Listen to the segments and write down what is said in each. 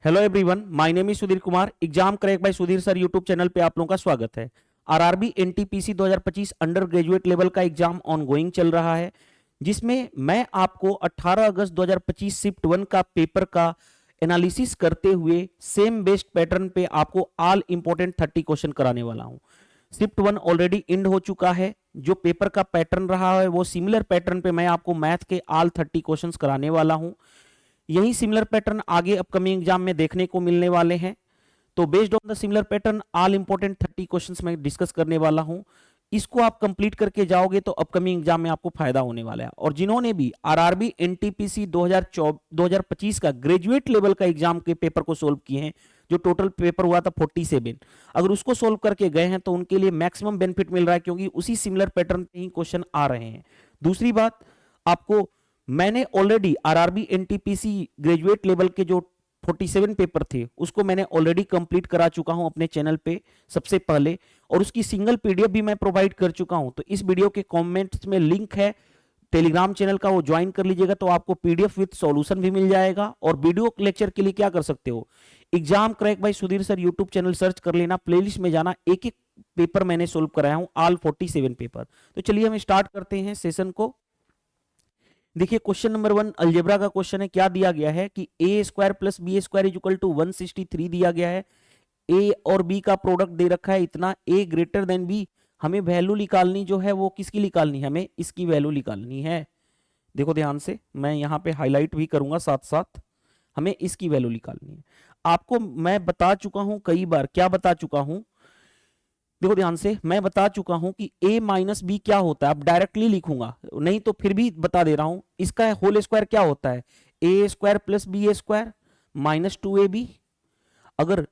Hello everyone, my name is Sudhir Kumar. Exam crack by Sudhir sir YouTube channel पे आप लोगों का स्वागत है। RRB NTPC 2025 under graduate level का एग्जाम ऑनगोइंग चल रहा है, जिसमें मैं आपको 18 अगस्त 2025 शिफ्ट 1 का पेपर का एनालिसिस करते हुए सेम बेस्ड पैटर्न पे आपको ऑल इंपॉर्टेंट 30 क्वेश्चन कराने वाला हूं। शिफ्ट 1 ऑलरेडी एंड हो चुका है। जो पेपर का पैटर्न रहा है वो सिमिलर पैटर्न पे मैं आपको मैथ के ऑल 30 क्वेश्चंस कराने वाला हूं। यही सिमिलर पैटर्न आगे अपकमिंग एग्जाम में देखने को मिलने वाले हैं। तो based on the similar pattern all important 30 questions मैं डिस्कस करने वाला हूं। इसको आप कंप्लीट करके जाओगे तो अपकमिंग एग्जाम में आपको फायदा होने वाला है। और जिन्होंने भी आरआरबी एनटीपीसी 2025 का ग्रेजुएट लेवल का एग्जाम के पेपर को सोल्व किए हैं, जो टोटल पेपर हुआ था 47, अगर उसको सोल्व करके गए हैं तो उनके लिए मैक्सिमम बेनिफिट मिल रहा है, क्योंकि उसी सिमिलर पैटर्न पे ही क्वेश्चन आ रहे हैं। दूसरी बात, आपको मैंने already RRB NTPC graduate level के जो 47 पेपर थे उसको मैंने ऑलरेडी कंप्लीट करा चुका हूं अपने चैनल पे सबसे पहले, और उसकी सिंगल पीडीएफ भी मैं प्रोवाइड कर चुका हूं। तो इस वीडियो के कमेंट्स में लिंक है टेलीग्राम चैनल का, वो ज्वाइन कर लीजिएगा तो आपको पीडीएफ विद सॉल्यूशन भी मिल जाएगा। और वीडियो लेक्चर के लिए क्या कर सकते हो, exam crack by Sudhir sir YouTube channel search कर लेना, प्लेलिस्ट में जाना, एक एक पेपर मैंने सोल्व कराया हूं, ऑल 47 पेपर। तो चलिए हम स्टार्ट करते हैं सेशन को। देखिए क्वेश्चन नंबर 1 अलजेब्रा का क्वेश्चन है। क्या दिया गया है कि a square plus b square equal to 163 दिया गया है। ए और बी का प्रोडक्ट दे रखा है इतना, ए ग्रेटर देन बी। हमें वैल्यू निकालनी जो है वो किसकी निकालनी है, हमें इसकी वैल्यू निकालनी है। देखो ध्यान से, मैं यहां पे हाईलाइट भी करूंगा साथ साथ, हमें इसकी वैल्यू निकालनी है। आपको मैं बता चुका हूं कई बार, क्या बता चुका हूं, देखो ध्यान से, मैं बता चुका हूं कि a माइनस बी क्या होता है। अब डायरेक्टली लिखूंगा नहीं तो फिर भी बता दे रहा हूं, इसका होल स्क्वायर क्या होता है, a square plus b square minus 2ab। अगर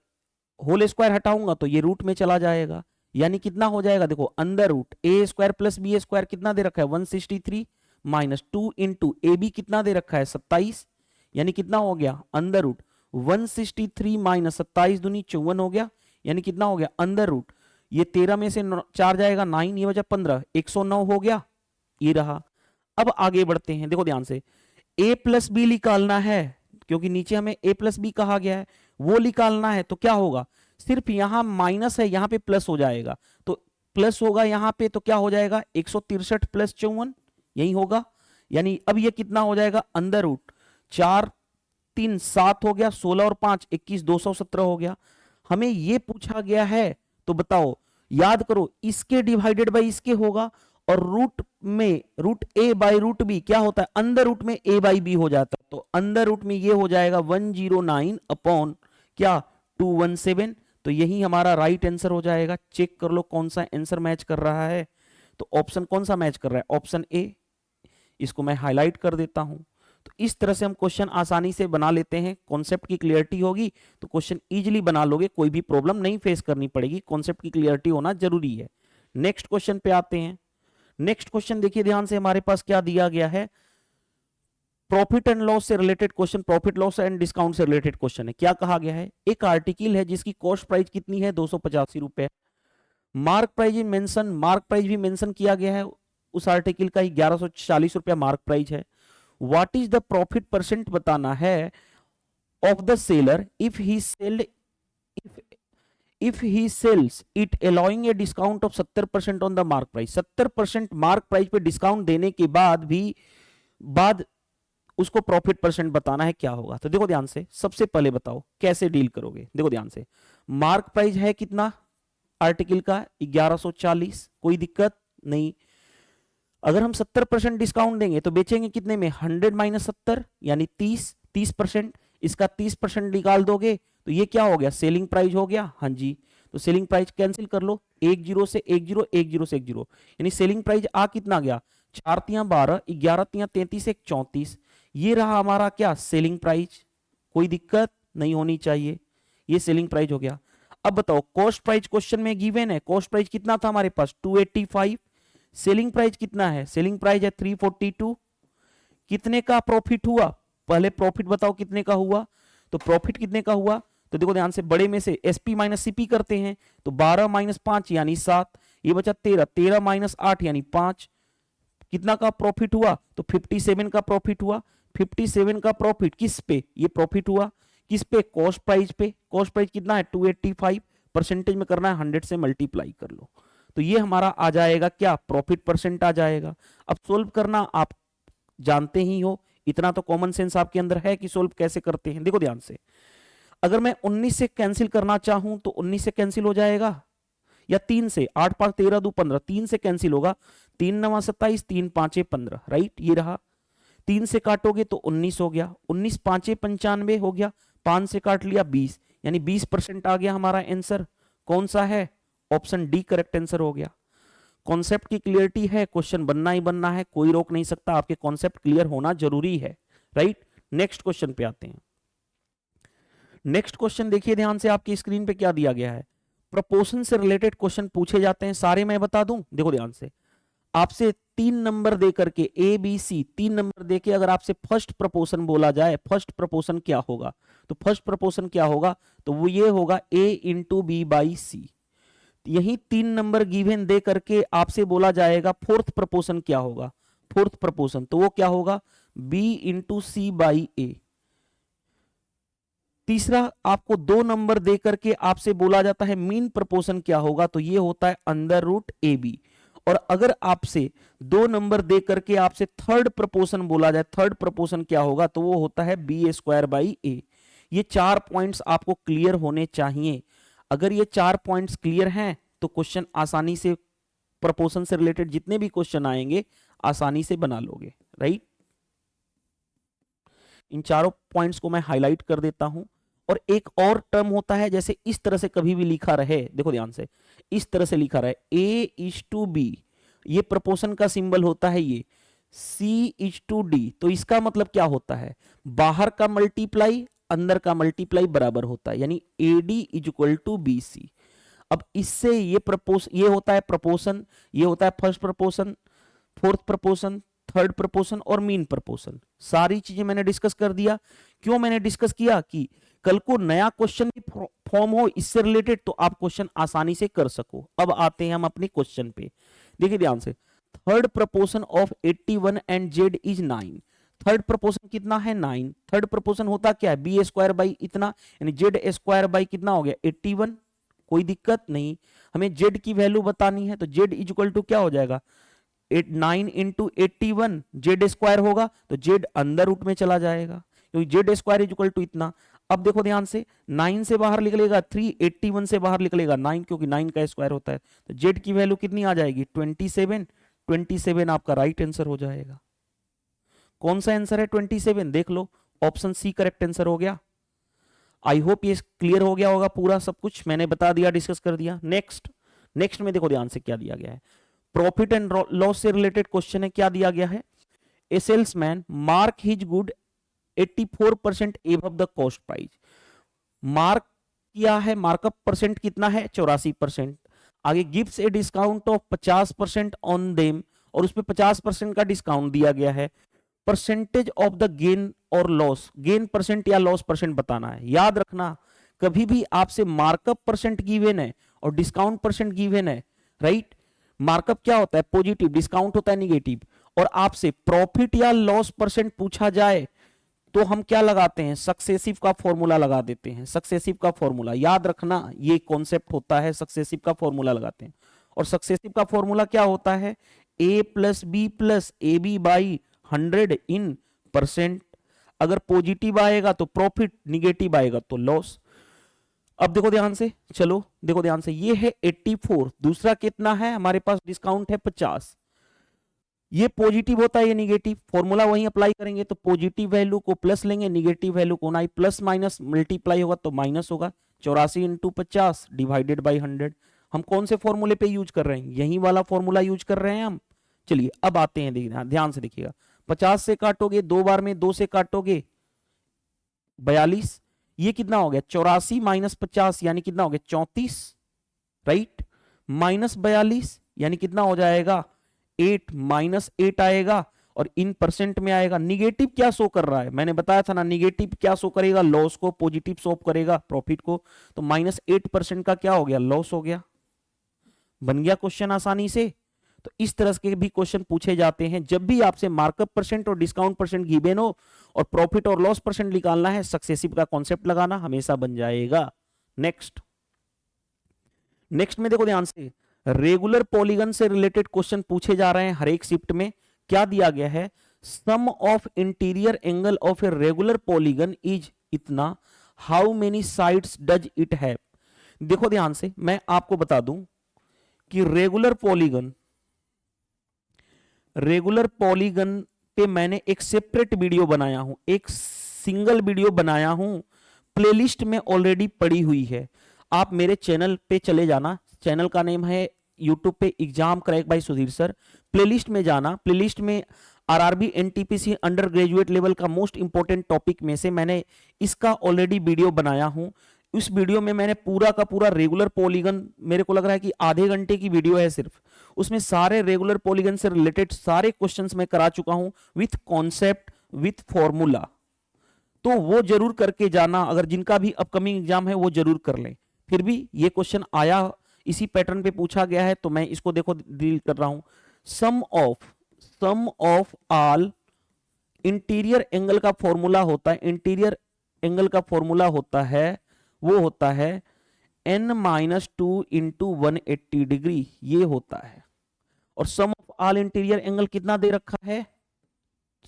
होल स्क्वायर हटाऊंगा तो ये रूट में चला जाएगा, यानी कितना हो जाएगा, देखो अंडर रूट ए स्क्वायर प्लस बी स्क्वायर कितना दे रखा है 163 माइनस 2 इंटू ए बी कितना दे रखा है 27, यानी कितना हो गया अंडर रूट 163 माइनस 27 दूनी 54 हो गया, यानी कितना हो गया अंडर रूट, ये 13 में से 4 जाएगा 9, ये बचा 15, 109 हो गया, ये रहा। अब आगे बढ़ते हैं, देखो ध्यान से, a प्लस बी निकालना है, क्योंकि नीचे हमें a प्लस बी कहा गया है, वो निकालना है। तो क्या होगा, सिर्फ यहां माइनस है, यहां पे प्लस हो जाएगा, तो प्लस होगा यहां पे, तो क्या हो जाएगा 163 प्लस 54, यही होगा। यानी अब ये कितना हो जाएगा अंडर रूट 4 3 7 हो गया, 16 और 5 21, 217 हो गया। हमें ये पूछा गया है, तो बताओ, याद करो, इसके डिवाइडेड बाई इसके होगा, और रूट में root A by root B क्या होता है, अंदर रूट में ए बाई बी हो जाता है, तो अंदर रूट में ये हो जाएगा 109 अपॉन क्या 217। तो यही हमारा राइट आंसर हो जाएगा। चेक कर लो कौन सा आंसर मैच कर रहा है। तो ऑप्शन कौन सा मैच कर रहा है, ऑप्शन ए। इसको मैं हाईलाइट कर देता हूं। तो इस तरह से हम क्वेश्चन आसानी से बना लेते हैं। कॉन्सेप्ट की क्लियरिटी होगी तो क्वेश्चन इजीली बना लोगे, कोई भी प्रॉब्लम नहीं फेस करनी पड़ेगी। कॉन्सेप्ट की क्लियरिटी होना जरूरी है। नेक्स्ट क्वेश्चन पे आते हैं। नेक्स्ट क्वेश्चन देखिए ध्यान से, हमारे पास क्या दिया गया है, प्रॉफिट एंड लॉस से related question, profit loss and discount से रिलेटेड क्वेश्चन है। क्या कहा गया है, एक आर्टिकल है जिसकी कॉस्ट प्राइस कितनी है 285 रुपए, mark price mention, mark price भी मेंशन किया गया है, उस आर्टिकल का 1140 रुपया मार्क प्राइस है। What is the profit percent बताना है of the seller if he sailed, if he sells it allowing a discount of 70% on the mark price। 70% mark price पे डिस्काउंट देने के बाद भी उसको प्रॉफिट परसेंट बताना है, क्या होगा। तो देखो ध्यान से, सबसे पहले बताओ कैसे डील करोगे। देखो ध्यान से, मार्क प्राइस है कितना आर्टिकल का 1140, कोई दिक्कत नहीं। अगर हम 70% डिस्काउंट देंगे तो बेचेंगे कितने में, 100 माइनस 70 यानी 30%। इसका 30% निकाल दोगे तो ये क्या हो गया, सेलिंग प्राइस हो गया। हाँ जी, तो सेलिंग प्राइस कैंसिल कर लो, 10 से 10, 10 से 10, यानी सेलिंग प्राइस आ कितना गया, 4 तियां 12, 11 तियां 33, 1 34। ये रहा हमारा क्या, सेलिंग प्राइस। कोई दिक्कत नहीं होनी चाहिए, ये सेलिंग प्राइस हो गया। अब बताओ कॉस्ट प्राइस क्वेश्चन में गिवन है, कॉस्ट प्राइस कितना था हमारे पास 285, सेलिंग प्राइस कितना है, सेलिंग प्राइस है 342। कितने का प्रॉफिट हुआ, पहले प्रॉफिट बताओ कितने का हुआ। तो प्रॉफिट कितने का हुआ, तो देखो ध्यान से, बड़े में से एसपी माइनस सीपी करते हैं, तो 12 माइनस 5 यानी 7, ये बचा 13, 13 माइनस 8 यानी 5। कितना का प्रॉफिट हुआ, तो 57 का प्रॉफिट हुआ। 57 का प्रॉफिट किस पे, ये प्रॉफिट हुआ, किस पे? कॉस्ट प्राइस पे। कॉस्ट प्राइस कितना है? 285, परसेंटेज में करना है 100 से मल्टीप्लाई कर लो, तो ये हमारा आ जाएगा क्या? प्रॉफिट परसेंट आ जाएगा। अब सोल्व करना आप जानते ही हो, इतना तो कॉमन सेंस आपके अंदर है कि सोल्व कैसे करते हैं। देखो ध्यान से, अगर मैं 19 से कैंसिल करना चाहूं तो 19 से कैंसिल हो जाएगा, या 3 से, 8 5 13 2 15, 3 से कैंसिल होगा, 3 9 27, 3 5 15, राइट, ये रहा। 3 से काटोगे तो 19 हो गया, 19 5 95 हो गया, 5 से काट लिया 20, यानी 20% आ गया हमारा आंसर। कौन सा है? ऑप्शन डी करेक्ट आंसर हो गया। कॉन्सेप्ट की क्लियरिटी है, क्वेश्चन बनना ही बनना है, कोई रोक नहीं सकता, आपके कॉन्सेप्ट क्लियर होना जरूरी है, राइट। नेक्स्ट क्वेश्चन पे आते हैं। नेक्स्ट क्वेश्चन देखिए ध्यान से, आपकी स्क्रीन पे क्या दिया गया है। प्रोपोर्शन से रिलेटेड क्वेश्चन पूछे जाते हैं, सारे मैं बता दूं। देखो ध्यान से, आपसे 3 नंबर दे करके ए बी सी 3 नंबर देके अगर आपसे फर्स्ट प्रोपोर्शन बोला जाए, फर्स्ट प्रोपोर्शन क्या होगा, तो फर्स्ट प्रोपोर्शन क्या होगा, तो वो ये होगा ए इंटू बी बाई सी। यही 3 नंबर गिवन दे करके आपसे बोला जाएगा फोर्थ प्रोपोर्शन क्या होगा, फोर्थ प्रोपोर्शन, तो वो क्या होगा? बी इंटू सी बाई ए। तीसरा, आपको 2 नंबर दे करके आपसे बोला जाता है मीन प्रोपोर्शन क्या होगा, तो ये होता है अंडर रूट ए बी। और अगर आपसे 2 नंबर दे करके आपसे थर्ड प्रोपोर्शन बोला जाए, थर्ड प्रोपोर्शन क्या होगा, तो वो होता है बी स्क्वायर बाई ए। ये 4 पॉइंट्स आपको क्लियर होने चाहिए। अगर ये 4 पॉइंट्स क्लियर हैं तो क्वेश्चन आसानी से, प्रोपोर्शन से रिलेटेड जितने भी क्वेश्चन आएंगे आसानी से बना लोगे, राइट। इन चारों पॉइंट्स को मैं हाईलाइट कर देता हूं। और एक और टर्म होता है, जैसे इस तरह से कभी भी लिखा रहे, देखो ध्यान से, इस तरह से लिखा रहे ए इज टू बी, ये प्रोपोर्शन का सिंबल होता है, ये सी इज टू डी, तो इसका मतलब क्या होता है? बाहर का मल्टीप्लाई अंदर का मल्टीप्लाई बराबर होता है, यानी A D is equal to B C. अब इससे ये होता है प्रोपोर्शन, ये होता है first proportion, fourth proportion, third proportion और मीन प्रोपोर्शन। सारी चीजें मैंने डिस्कस कर दिया। क्यों मैंने डिस्कस किया? कि कल को नया क्वेश्चन भी फॉर्म हो इससे रिलेटेड, तो आप क्वेश्चन आसानी से कर सको। अब आते हैं हम अपने क्वेश्चन पे, देखिए ध्यान से। Third proportion of 81 and Z is 9। Third proportion कितना है? 9। थर्ड प्रोपोर्शन होता क्या है? बी स्क्वायर बाई इतना, यानी जेड स्क्वायर बाई कितना हो गया? 81। कोई दिक्कत नहीं, हमें जेड की वैल्यू बतानी है, तो जेड इज इक्वल टू क्या हो जाएगा? 9 इंटू 81, जेड स्क्वायर होगा तो जेड अंदर रूट में चला जाएगा, क्योंकि Z square is equal to इतना। अब देखो ध्यान से, 9 से बाहर निकलेगा 3, 81 से बाहर निकलेगा 9, क्योंकि 9 का स्क्वायर होता है, तो जेड की वैल्यू कितनी आ जाएगी? 27। 27 आपका राइट आंसर हो जाएगा। कौन सा आंसर है 27? देख लो, ऑप्शन सी करेक्ट आंसर हो गया। आई होप ये क्लियर हो गया होगा, पूरा सब कुछ मैंने बता दिया, डिस्कस कर दिया। नेक्स्ट में देखो ध्यान से क्या दिया गया है। प्रॉफिट एंड लॉस से रिलेटेड क्वेश्चन है। क्या दिया गया है? ए salesman mark his good 84% above the cost price. Mark किया है, मार्कअप परसेंट कितना है? 84%। आगे gives a discount of 50% on them, और उस पे 50% का डिस्काउंट दिया गया है। परसेंटेज ऑफ द गेन और लॉस, गेन परसेंट या लॉस परसेंट बताना है। याद रखना, कभी भी आपसे मार्कअप परसेंट गिवन है और डिस्काउंट परसेंट गिवन है, राइट। मार्कअप क्या होता है? पॉजिटिव, डिस्काउंट होता है निगेटिव। और आपसे प्रॉफिट या लॉस परसेंट पूछा जाए तो हम क्या लगाते हैं? सक्सेसिव का फॉर्मूला लगा देते हैं, सक्सेसिव का फॉर्मूला। याद रखना, ये कॉन्सेप्ट होता है, सक्सेसिव का फॉर्मूला लगाते हैं। और सक्सेसिव का फॉर्मूला क्या होता है? A plus b plus a b by 100 in percent. अगर पॉजिटिव आएगा तो प्रॉफिट, निगेटिव आएगा तो लॉस। अब देखो ध्यान से, चलो देखो ध्यान से, ये है 84, दूसरा कितना है हमारे पास? डिस्काउंट है 50। ये पॉजिटिव होता है, ये निगेटिव, फॉर्मूला वहीं अप्लाई करेंगे, तो पॉजिटिव वैल्यू को प्लस लेंगे, निगेटिव वैल्यू को ना, प्लस माइनस मल्टीप्लाई होगा तो माइनस होगा। 84 इंटू 50 डिवाइडेड बाई 100। हम कौन से फॉर्मूले पे यूज कर रहे हैं? यही वाला फॉर्मूला यूज कर रहे हैं हम। चलिए अब आते हैं, देखिए ध्यान से देखिएगा। 50 से काटोगे, 2 बार में 2 से काटोगे 42, ये कितना हो गया? 84 माइनस 50 यानी कितना हो गया? 34, राइट। माइनस 42 यानी कितना हो जाएगा? 8, माइनस 8 आएगा और इन परसेंट में आएगा। निगेटिव क्या शो कर रहा है? मैंने बताया था ना, निगेटिव क्या शो करेगा? लॉस को। पॉजिटिव शो करेगा प्रॉफिट को। तो माइनस 8% का क्या हो गया? लॉस हो गया। बन गया क्वेश्चन आसानी से। तो इस तरह के भी क्वेश्चन पूछे जाते हैं। जब भी आपसे मार्कअप परसेंट और डिस्काउंट परसेंट गिवन हो और प्रॉफिट और लॉस परसेंट निकालना है, सक्सेसिव का कॉन्सेप्ट लगाना हमेशा बन जाएगा। नेक्स्ट में देखो ध्यान से, रेगुलर पॉलीगन से रिलेटेड क्वेश्चन पूछे जा रहे हैं हर एक शिफ्ट में। क्या दिया गया है, sum of interior angle of a regular polygon is इतना, how many sides does it have. देखो ध्यान से, मैं आपको बता दूं कि रेगुलर पॉलीगन पे मैंने एक सेपरेट वीडियो बनाया हूं, एक सिंगल वीडियो बनाया हूं, प्लेलिस्ट में ऑलरेडी पड़ी हुई है। आप मेरे चैनल पे चले जाना, चैनल का नेम है यूट्यूब पे exam crack by Sudhir sir. Playlist में जाना, प्लेलिस्ट में RRB NTPC under graduate level का मोस्ट इंपॉर्टेंट टॉपिक में से मैंने इसका ऑलरेडी वीडियो बनाया हूं। उस वीडियो में मैंने पूरा का पूरा रेगुलर पॉलीगन, मेरे को लग रहा है कि आधे घंटे की वीडियो है सिर्फ, उसमें सारे रेगुलर पॉलीगन से रिलेटेड सारे क्वेश्चंस मैं करा चुका हूं विथ कॉन्सेप्ट विथ फॉर्मूला। तो वो जरूर करके जाना, अगर जिनका भी अपकमिंग एग्जाम है वो जरूर कर लें। फिर भी ये क्वेश्चन आया, इसी पैटर्न पे पूछा गया है, तो मैं इसको देखो डील कर रहा हूं। सम ऑफ ऑल इंटीरियर एंगल का फॉर्मूला होता है, इंटीरियर एंगल का फॉर्मूला होता है, वो होता है n-2 इंटू 180 डिग्री, ये होता है। और सम ऑफ ऑल इंटीरियर एंगल कितना दे रखा है,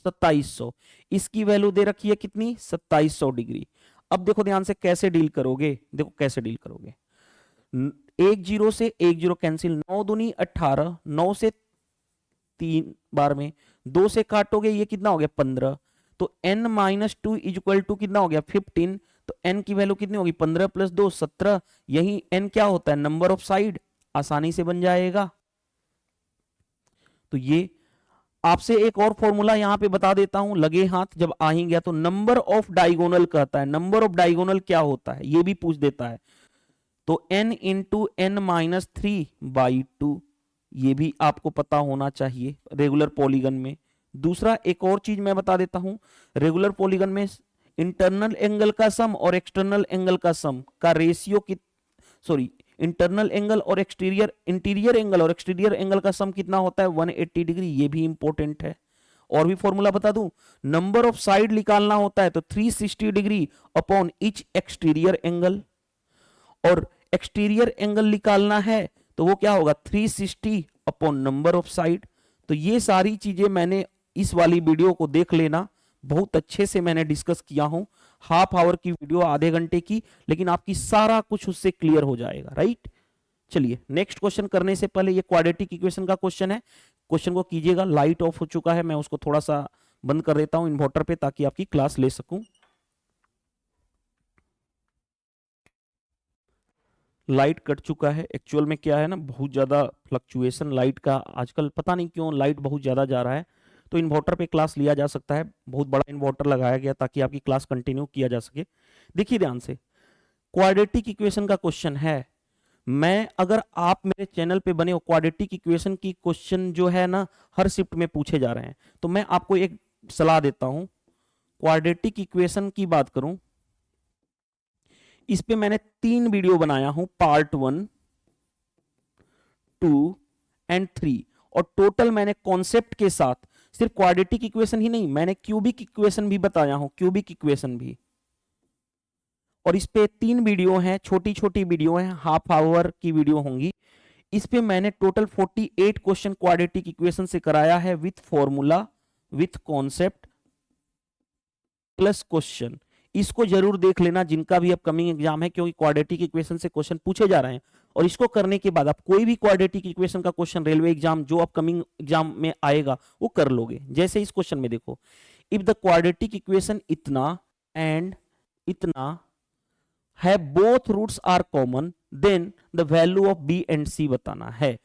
2700। इसकी वैल्यू दे रखी है कितनी, 2700 डिग्री। अब देखो ध्यान से कैसे डील करोगे, देखो कैसे डील करोगे। 1 0 से 1 0 कैंसिल, 9 दूनी 18, 9 से 3 बार में 2 से काटोगे, ये कितना हो गया 15। तो n-2 इज इक्वल टू कितना हो गया 15। तो n की वैल्यू कितनी होगी, 15 + 2 17। यही n क्या होता है, नंबर ऑफ साइड, आसानी से बन जाएगा। तो ये आपसे एक और फॉर्मूला यहां पे बता देता हूं, लगे हाथ जब आ ही गया तो। नंबर ऑफ डायगोनल कहता है, नंबर ऑफ डायगोनल क्या होता है ये भी पूछ देता है। तो n इंटू n-3/2, ये भी आपको पता होना चाहिए रेगुलर पॉलीगन में। दूसरा एक और चीज मैं बता देता हूं, रेगुलर पॉलीगन में इंटरनल एंगल का सम और एक्सटर्नल एंगल का सम का रेशियो की, सॉरी, इंटरनल एंगल और इंटीरियर एंगल और एक्सटीरियर एंगल का सम कितना होता है, 180 डिग्री। ये भी इंपॉर्टेंट है। और भी फॉर्मूला बता दूं, नंबर ऑफ साइड निकालना होता है तो 360 degree upon each exterior angle, और एक्सटीरियर एंगल निकालना है तो वो क्या होगा, 360 अपॉन नंबर ऑफ साइड। तो ये सारी चीजें मैंने इस वाली वीडियो को देख लेना, बहुत अच्छे से मैंने डिस्कस किया हूं। हाफ आवर की वीडियो, आधे घंटे की, लेकिन आपकी सारा कुछ उससे क्लियर हो जाएगा, राइट। चलिए नेक्स्ट क्वेश्चन करने से पहले, ये क्वाड्रेटिक इक्वेशन का क्वेश्चन है, क्वेश्चन को कीजिएगा। लाइट ऑफ हो चुका है, मैं उसको थोड़ा सा बंद कर देता हूं इन्वर्टर पे, ताकि आपकी क्लास ले सकूं। लाइट कट चुका है। एक्चुअल में क्या है ना, बहुत ज्यादा फ्लक्चुएशन लाइट का आजकल, पता नहीं क्यों लाइट बहुत ज्यादा जा रहा है। तो इन्वर्टर पे क्लास लिया जा सकता है, बहुत बड़ा इन्वर्टर लगाया गया ताकि आपकी क्लास कंटिन्यू किया जा सके। देखिए ध्यान से, क्वाड्रेटिक इक्वेशन का क्वेश्चन है। मैं, अगर आप मेरे चैनल पे बने हो, क्वाड्रेटिक इक्वेशन की क्वेश्चन जो है ना हर शिफ्ट में पूछे जा रहे हैं, तो मैं आपको एक सलाह देता हूं। क्वाड्रेटिक इक्वेशन की बात करूं, इस पे मैंने 3 वीडियो बनाया हूं, पार्ट 1, 2 एंड 3। और टोटल मैंने कॉन्सेप्ट के साथ सिर्फ क्वाड्रेटिक इक्वेशन ही नहीं, मैंने क्यूबिक इक्वेशन भी बताया हूं, क्यूबिक इक्वेशन भी। और इस पे 3 वीडियो हैं, छोटी छोटी वीडियो हैं, हाफ आवर की वीडियो होंगी। इस पे मैंने टोटल 48 क्वेश्चन क्वाड्रेटिक इक्वेशन से कराया है, with formula, with concept plus question. इसको जरूर देख लेना जिनका भी अपकमिंग एग्जाम है, क्योंकि क्वाड्रेटिक इक्वेशन से क्वेश्चन पूछे जा रहे हैं। और इसको करने के बाद आप कोई भी क्वाड्रेटिक इक्वेशन का क्वेश्चन रेलवे एग्जाम जो अपकमिंग एग्जाम में आएगा वो कर लोगे। जैसे इस क्वेश्चन में देखो, इफ द क्वाड्रेटिक इक्वेशन इतना एंड इतना है, both roots are common, then the value of b and c बताना है।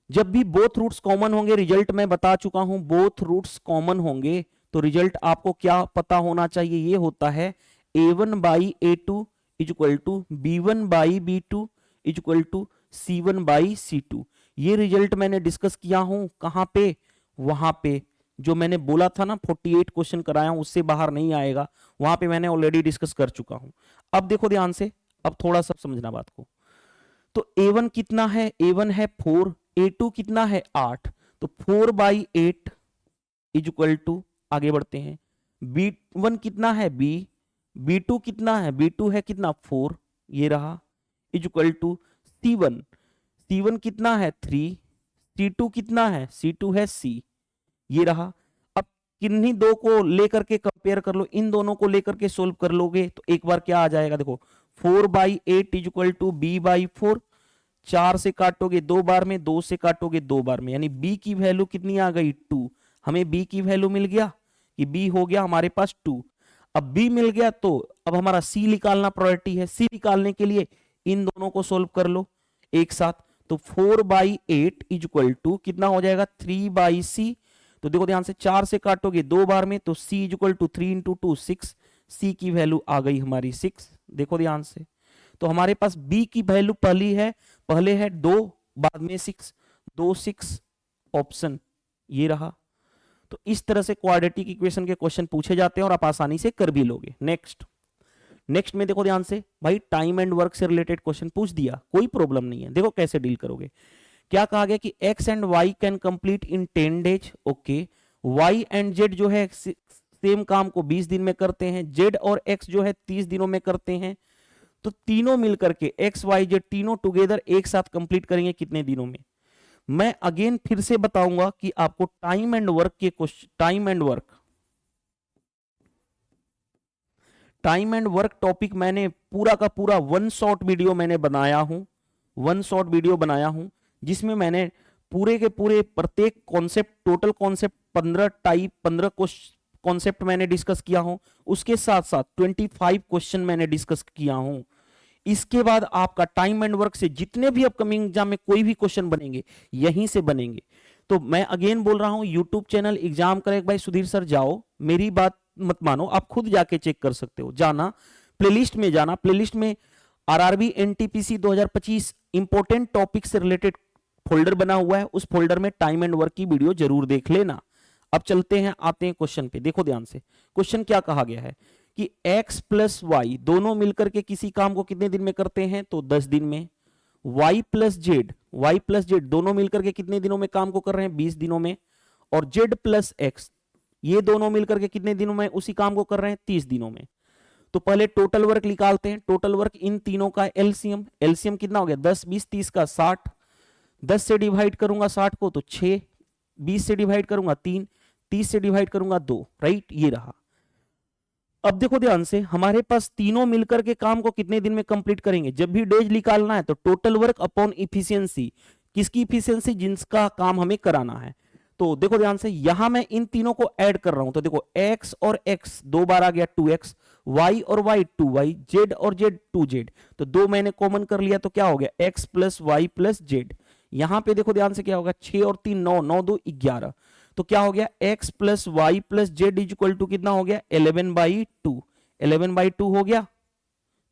जब भी बोथ रूट्स कॉमन होंगे, रिजल्ट मैं बता चुका हूं, बोथ रूट्स कॉमन होंगे तो रिजल्ट आपको क्या पता होना चाहिए, ये होता है a1/a2 is equal to b1/b2 is equal to c1/c2। ये रिजल्ट मैंने डिस्कस किया हूं, कहां पे, वहां पे जो मैंने बोला था ना 48 क्वेश्चन कराया हूं, उससे बाहर नहीं आएगा, वहां पे मैंने ऑलरेडी डिस्कस कर चुका हूं। अब देखो ध्यान से, अब थोड़ा सा समझना बात को। तो a1 कितना है, a1 है 4, A2 कितना है 8, तो 4/8 इज इक्वल टू, आगे बढ़ते हैं, B1 कितना है B2 कितना है B2 है कितना 4, ये रहा, इज इक्वल टू C1 कितना है 3, C2 कितना है C2 है C, ये रहा। अब किन्हीं दो को लेकर के कंपेयर कर लो, इन दोनों को लेकर के सोल्व कर लोगे तो एक बार क्या आ जाएगा, देखो 4/8 इज इक्वल टू B/4, 4 से काटोगे 2 बार में, 2 से काटोगे 2 बार में, यानी B की वैल्यू कितनी आ गई 2। हमें B की वैल्यू मिल गया कि B हो गया हमारे पास 2। अब B मिल गया तो अब हमारा C निकालना प्रायोरिटी है। C निकालने के लिए इन दोनों को सोल्व कर लो एक साथ, तो 4/8 इज इक्वल टू कितना हो जाएगा 3/C। तो देखो ध्यान से, 4 से काटोगे 2 बार में, तो C is equal to 3 into 2 6, C की वैल्यू आ गई हमारी 6। देखो ध्यान से, तो हमारे पास B की वैल्यू पहले है 2, बाद में 6, 2 6 ऑप्शन ये रहा। तो इस तरह से क्वाड्रेटिक इक्वेशन के क्वेश्चन पूछे जाते हैं और आप आसानी से कर भी लोगे। नेक्स्ट में देखो ध्यान से, भाई टाइम एंड वर्क से रिलेटेड क्वेश्चन पूछ दिया, कोई प्रॉब्लम नहीं है। देखो कैसे डील करोगे, क्या कहा गया कि x and y can complete in 10 days, okay. y and z जो है सेम काम को 20 दिन में करते हैं, z और x जो है 30 दिनों में करते हैं। तो तीनों मिलकर के x y z तीनों टुगेदर एक साथ कंप्लीट करेंगे कितने दिनों में। मैं अगेन फिर से बताऊंगा कि आपको टाइम एंड वर्क के question, time and work topic मैंने पूरा का पूरा वन शॉर्ट वीडियो बनाया हूं, जिसमें मैंने पूरे के पूरे प्रत्येक कॉन्सेप्ट, टोटल कॉन्सेप्ट 15 कॉन्सेप्ट मैंने डिस्कस किया हूं। उसके साथ साथ 25 क्वेश्चन मैंने डिस्कस किया हूं। इसके बाद आपका टाइम एंड वर्क से जितने भी अपकमिंग एग्जाम में कोई भी क्वेश्चन बनेंगे यहीं से बनेंगे। तो मैं अगेन बोल रहा हूं, YouTube channel exam crack by Sudhir sir जाओ, मेरी बात मत मानो, आप खुद जाके चेक कर सकते हो। जाना प्लेलिस्ट में, प्लेलिस्ट में आरआरबी एनटीपीसी 2025 इंपॉर्टेंट टॉपिक से रिलेटेड फोल्डर बना हुआ है, उस फोल्डर में टाइम एंड वर्क की वीडियो जरूर देख लेना। अब चलते हैं, आते हैं क्वेश्चन पे। देखो ध्यान से, क्वेश्चन क्या कहा गया है कि x प्लस वाई दोनों मिलकर के किसी काम को कितने दिन में करते हैं, तो 10 दिन में। y प्लस जेड दोनों मिलकर के कितने दिनों में काम को कर रहे हैं, 20 दिनों में। और z प्लस एक्स ये दोनों मिलकर के कितने दिनों में उसी काम को कर रहे हैं, 30 दिनों में। तो पहले टोटल वर्क निकालते हैं। टोटल वर्क इन तीनों का एलसीएम कितना हो गया, 10 20 30 का 60। 10 से डिवाइड करूंगा 60 को तो 6, 20 से डिवाइड करूंगा 3, 30 से डिवाइड करूंगा 2, राइट, ये रहा। अब देखो ध्यान से, हमारे पास तीनों मिलकर के काम को कितने दिन में कंप्लीट करेंगे। जब भी डेज निकालना है तो टोटल वर्क अपॉन इफिशियंसी, किसकी इफिशियंसी, जिसका काम हमें कराना है। तो देखो ध्यान से, यहां मैं इन तीनों को ऐड कर रहा हूं, तो देखो x और x 2 बार आ गया 2x, y और y 2y, z और z 2z, तो 2 मैंने कॉमन कर लिया तो क्या हो गया x plus Y plus Z. यहां पे देखो ध्यान से क्या होगा, 6 और 3 9, 9 2 11, तो क्या हो गया x plus Y plus Z is equal to कितना हो गया 11/2, 11/2 हो गया।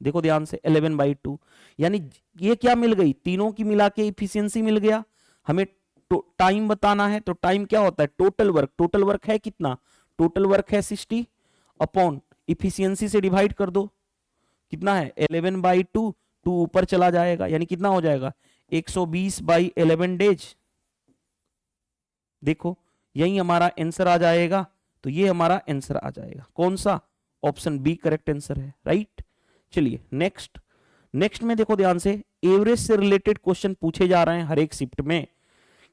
देखो ध्यान से 11/2, यानी ये क्या मिल गई, तीनों की मिला के इफिशियंसी मिल गया। हमें टाइम बताना है, तो टाइम क्या होता है, टोटल वर्क है कितना, टोटल वर्क है 60 अपॉन इफिशियंसी से डिवाइड कर दो, कितना है 11/2, 2 ऊपर चला जाएगा, यानी कितना हो जाएगा 120/11 डेज। देखो यही हमारा आंसर आ जाएगा, तो ये हमारा आंसर आ जाएगा, कौन सा, ऑप्शन बी करेक्ट आंसर है, राइट। चलिए नेक्स्ट में देखो ध्यान से, एवरेज से रिलेटेड क्वेश्चन पूछे जा रहे हैं हर एक शिफ्ट में।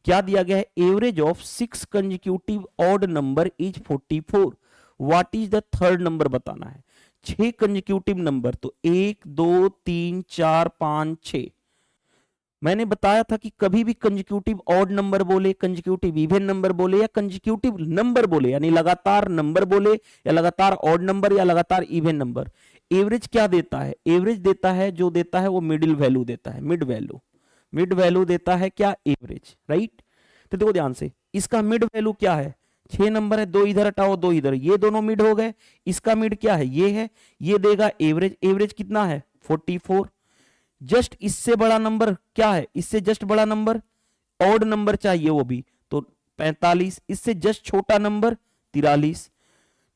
क्या दिया गया है, average of 6 consecutive odd number is 44, what is the third number बताना है। 6 कंसेक्यूटिव नंबर, तो 1 2 3 4 5 6। मैंने बताया था कि कभी भी कंसेक्यूटिव ऑड नंबर बोले, कंसेक्यूटिव इवन नंबर बोले, या कंसेक्यूटिव नंबर बोले यानी लगातार नंबर बोले, या लगातार ऑड नंबर, या लगातार इवन नंबर, एवरेज क्या देता है, एवरेज देता है, जो देता है वो मिडिल वैल्यू देता है, मिड वैल्यू देता है क्या, एवरेज, राइट। तो देखो ध्यान से, इसका मिड वैल्यू क्या है, 6 नंबर है, 2 इधर हटाओ 2 इधर, ये दोनों मिड हो गए। इसका मिड क्या है, ये है, ये देगा एवरेज। एवरेज कितना है 44। जस्ट इससे बड़ा नंबर क्या है, इससे जस्ट बड़ा नंबर ऑड नंबर चाहिए वो भी, तो 45। इससे जस्ट छोटा number 43।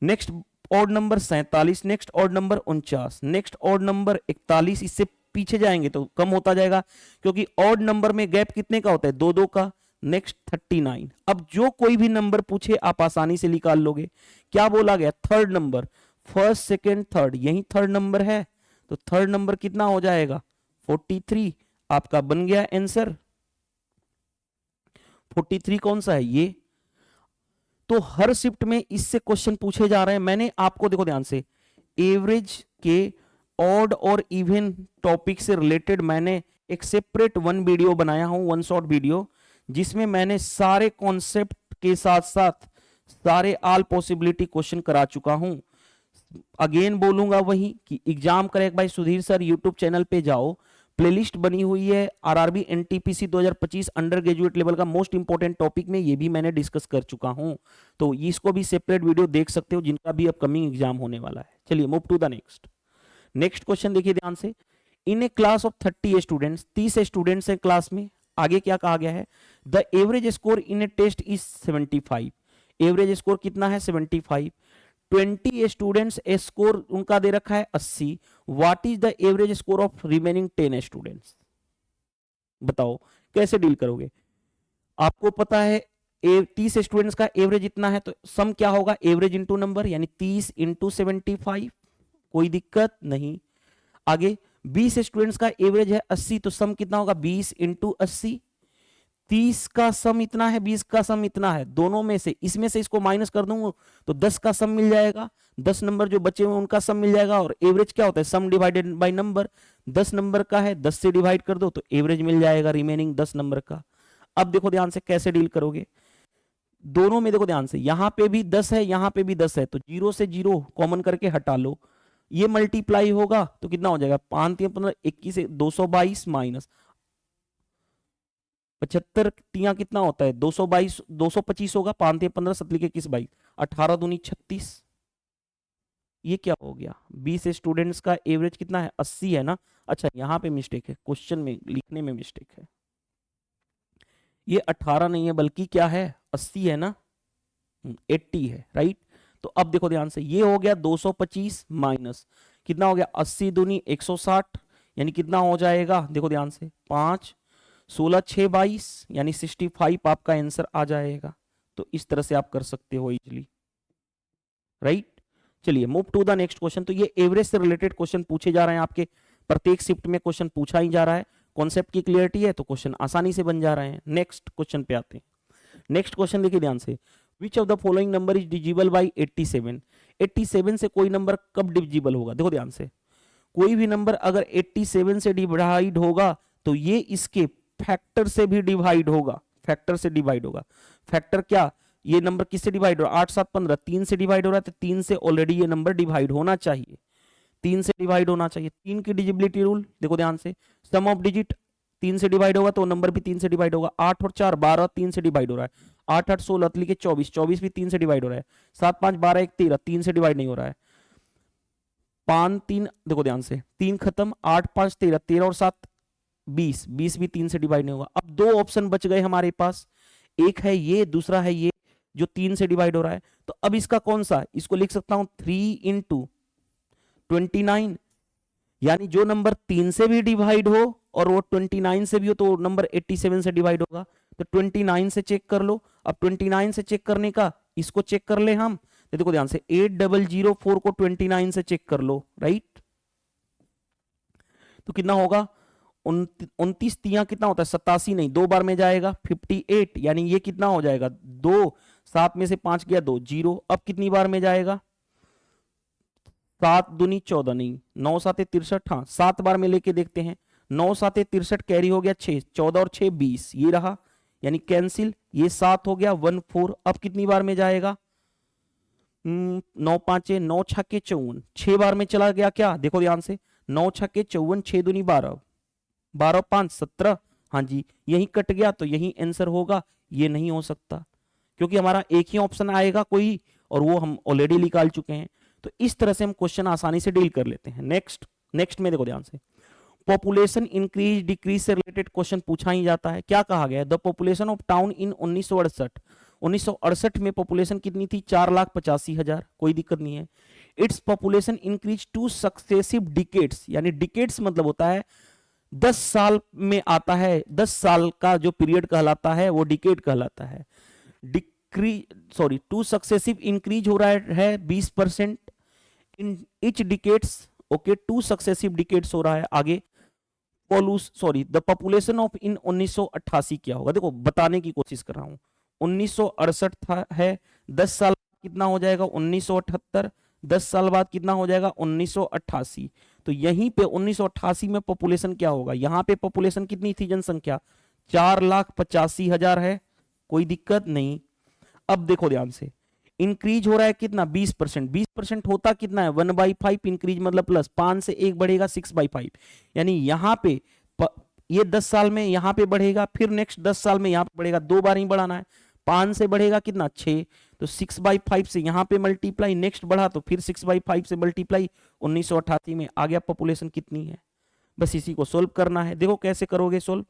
Next odd number 47, next odd number 49, next odd number 41, इससे पीछे जाएंगे तो कम होता जाएगा, क्योंकि ऑड नंबर में गैप कितने का होता है, 2 2 का। नेक्स्ट 39। अब जो कोई भी नंबर पूछे आप आसानी से निकाल लोगे। क्या बोला गया, third number, first second third, यही थर्ड नंबर है, तो थर्ड नंबर कितना हो जाएगा 43। आपका बन गया आंसर। 43 कौन सा है ये। तो हर शिफ्ट में इससे क्वेश्चन पूछे जा रहे हैं। मैंने आपको देखो ध्यान से एवरेज के ऑड और इवन टॉपिक से रिलेटेड मैंने एक सेपरेट वन वीडियो बनाया हूं, वन शॉट वीडियो, जिसमें मैंने सारे कॉन्सेप्ट के साथ साथ सारे ऑल पॉसिबिलिटी क्वेश्चन करा चुका हूं। अगेन बोलूंगा वही कि exam crack by Sudhir sir YouTube channel पे जाओ, प्लेलिस्ट बनी हुई है RRB NTPC 2025 under graduate level का मोस्ट इंपोर्टेंट टॉपिक में, ये भी मैंने डिस्कस कर चुका हूं, तो इसको भी सेपरेट वीडियो देख सकते हो जिनका भी अपकमिंग एग्जाम होने वाला है। चलिए move to the next question देखिए ध्यान से। In a class of 30 students, 30 students हैं क्लास में, आगे क्या कहा गया है, the average score in a test is 75। Average score कितना है 75। 20 स्टूडेंट्स स्कोर उनका दे रखा है 80। What is the average score of remaining 10 students. बताओ कैसे डील करोगे। आपको पता है 30 स्टूडेंट्स का एवरेज इतना है, तो सम क्या होगा, एवरेज इंटू नंबर, यानी 30 इंटू 75, कोई दिक्कत नहीं। आगे 20 स्टूडेंट्स का एवरेज है 80, तो सम कितना होगा 20 इंटू 80। 30 का सम इतना है, 20 का सम इतना है, दोनों में से इसमें से इसको माइनस कर दूंगा तो 10 का सम मिल जाएगा। 10 नंबर जो बचे हुए उनका सम मिल जाएगा, और एवरेज क्या होता है, सम डिवाइडेड बाय नंबर। 10 नंबर का है, 10 से डिवाइड कर दो तो एवरेज मिल जाएगा रिमेनिंग 10 नंबर का। अब देखो ध्यान से कैसे डील करोगे, दोनों में देखो ध्यान से, यहां पे भी 10 है, यहां पे भी 10 है, तो 0 से 0 कॉमन करके हटा लो, ये मल्टीप्लाई होगा तो कितना हो जाएगा 5 3 15 21 से 222 माइनस 75 तिया कितना होता है 222 225 होगा, 5 3 15 7 के 21 22 18 दूनी 36। ये क्या हो गया, 20 स्टूडेंट्स का एवरेज कितना है 80 है ना। अच्छा यहाँ पे मिस्टेक है, क्वेश्चन में लिखने में मिस्टेक है, ये 18 नहीं है बल्कि क्या है 80 है ना, 80 है राइट। तो अब देखो ध्यान से, ये हो गया 225 माइनस कितना हो गया 80 दूनी 160, यानी कितना हो जाएगा, देखो ध्यान से 5 16 6 22 यानी 65 आपका आंसर आ जाएगा। तो इस तरह से आप कर सकते हो इजीली राइट। चलिए move to the next question. तो ये एवरेज से रिलेटेड क्वेश्चन पूछे जा रहे हैं, आपके प्रत्येक शिफ्ट में क्वेश्चन पूछा ही जा रहा है, कॉन्सेप्ट की क्लियरिटी है तो क्वेश्चन आसानी से बन जा रहे हैं। नेक्स्ट क्वेश्चन पे आते हैं। नेक्स्ट क्वेश्चन देखिए ध्यान से, which of the following number is डिजिबल by 87। 87 से कोई नंबर कब डिविजिबल होगा, देखो ध्यान से, कोई भी नंबर अगर 87 से डिवाइड होगा तो ये इसके फैक्टर से भी डिवाइड होगा, फैक्टर से डिवाइड होगा। फैक्टर क्या, ये नंबर किससे डिवाइड हो रहा है 8 7 15, 3 से डिवाइड हो रहा है, तो 3 से ऑलरेडी ये नंबर डिवाइड होना चाहिए, 3 से डिवाइड होना चाहिए। 3 की डिजिबिलिटी रूल देखो ध्यान से, सम ऑफ डिजिट 3 से डिवाइड होगा तो नंबर भी 3 से डिवाइड होगा। 8 और 4 12, 3 से डिवाइड हो रहा है। 8 8 16 के 24, 24 भी 3 से डिवाइड हो रहा है। 7 5 12 1 13, 3 से डिवाइड नहीं हो रहा है। 5 3 देखो ध्यान से, 3 खत्म, 8 5 13, 13 और 7 20, 20 भी 3 से डिवाइड नहीं होगा। अब दो ऑप्शन बच गए हमारे पास, एक है ये, दूसरा है ये जो 3 से डिवाइड हो रहा है। तो अब इसका कौन सा, इसको लिख सकता हूं 3 इंटू 29, यानी जो नंबर 3 से भी डिवाइड हो और वो 29 से भी हो तो नंबर 87 से डिवाइड होगा। तो 29 से चेक कर लो। अब 29 से चेक करने का इसको चेक कर ले हम, तो देखो ध्यान से 8004 को 29 से चेक कर लो राइट। तो कितना होगा 29 तिया कितना होता है 87, नहीं 2 बार में जाएगा 58, यानी ये कितना हो जाएगा 2, 7 में से 5 गया 2 0। अब कितनी बार में जाएगा 7 दूनी 14, नहीं 9 7 63, हाँ 7 बार में लेके देखते हैं। 9 7 63 कैरी हो गया 6, 14 और 6 20, ये रहा यानी कैंसिल, ये 7 हो गया 1 4। अब कितनी बार में जाएगा 9 5 9 6 54, 6 बार में चला गया क्या, देखो ध्यान से 9 6 54, 6 दूनी 12, 12 5 17, हाँ जी यही कट गया तो यही आंसर होगा। ये नहीं हो सकता क्योंकि हमारा एक ही ऑप्शन आएगा कोई, और वो हम ऑलरेडी निकाल चुके हैं। तो इस तरह से हम क्वेश्चन आसानी से डील कर लेते हैं। नेक्स्ट में देखो ध्यान से, पॉपुलेशन इंक्रीज डिक्रीज से रिलेटेड क्वेश्चन पूछा ही जाता है। क्या कहा गया, the population of town in 1968, 1968 में पॉपुलेशन कितनी थी 4,85,000, कोई दिक्कत नहीं है। Its population increase two successive decades, यानी डिकेड्स मतलब होता है 10 साल में आता है, 10 साल का जो पीरियड कहलाता है वो डिकेड कहलाता है। टू सक्सेसिव इंक्रीज हो रहा है 20% in each decades. Okay, 2 successive decades हो रहा है। आगे द पॉपुलेशन ऑफ इन 1988 क्या होगा, देखो बताने की कोशिश कर रहा हूं। 1968 था है, 10 साल कितना हो जाएगा 1978, 10 साल बाद कितना हो जाएगा 1988। तो यहीं पे 1988 में पॉपुलेशन क्या होगा, यहां पे पॉपुलेशन कितनी थी, जनसंख्या 4,85,000 है, कोई दिक्कत नहीं। अब देखो ध्यान से, इंक्रीज हो रहा है कितना 20%, 20% होता कितना है 1/5, इंक्रीज मतलब प्लस, 5 से 1 बढ़ेगा 6/5, यानी यहां पे ये 10 साल में यहां पे बढ़ेगा, फिर नेक्स्ट 10 साल में यहां पे बढ़ेगा, 2 बार ही बढ़ाना है। 5 से बढ़ेगा कितना 6, तो 6/5 से यहां पे मल्टीप्लाई, नेक्स्ट बढ़ा तो फिर 6/5 से मल्टीप्लाई, 1988 में आ गया पॉपुलेशन कितनी है। बस इसी को सोल्व करना है। देखो कैसे करोगे सोल्व,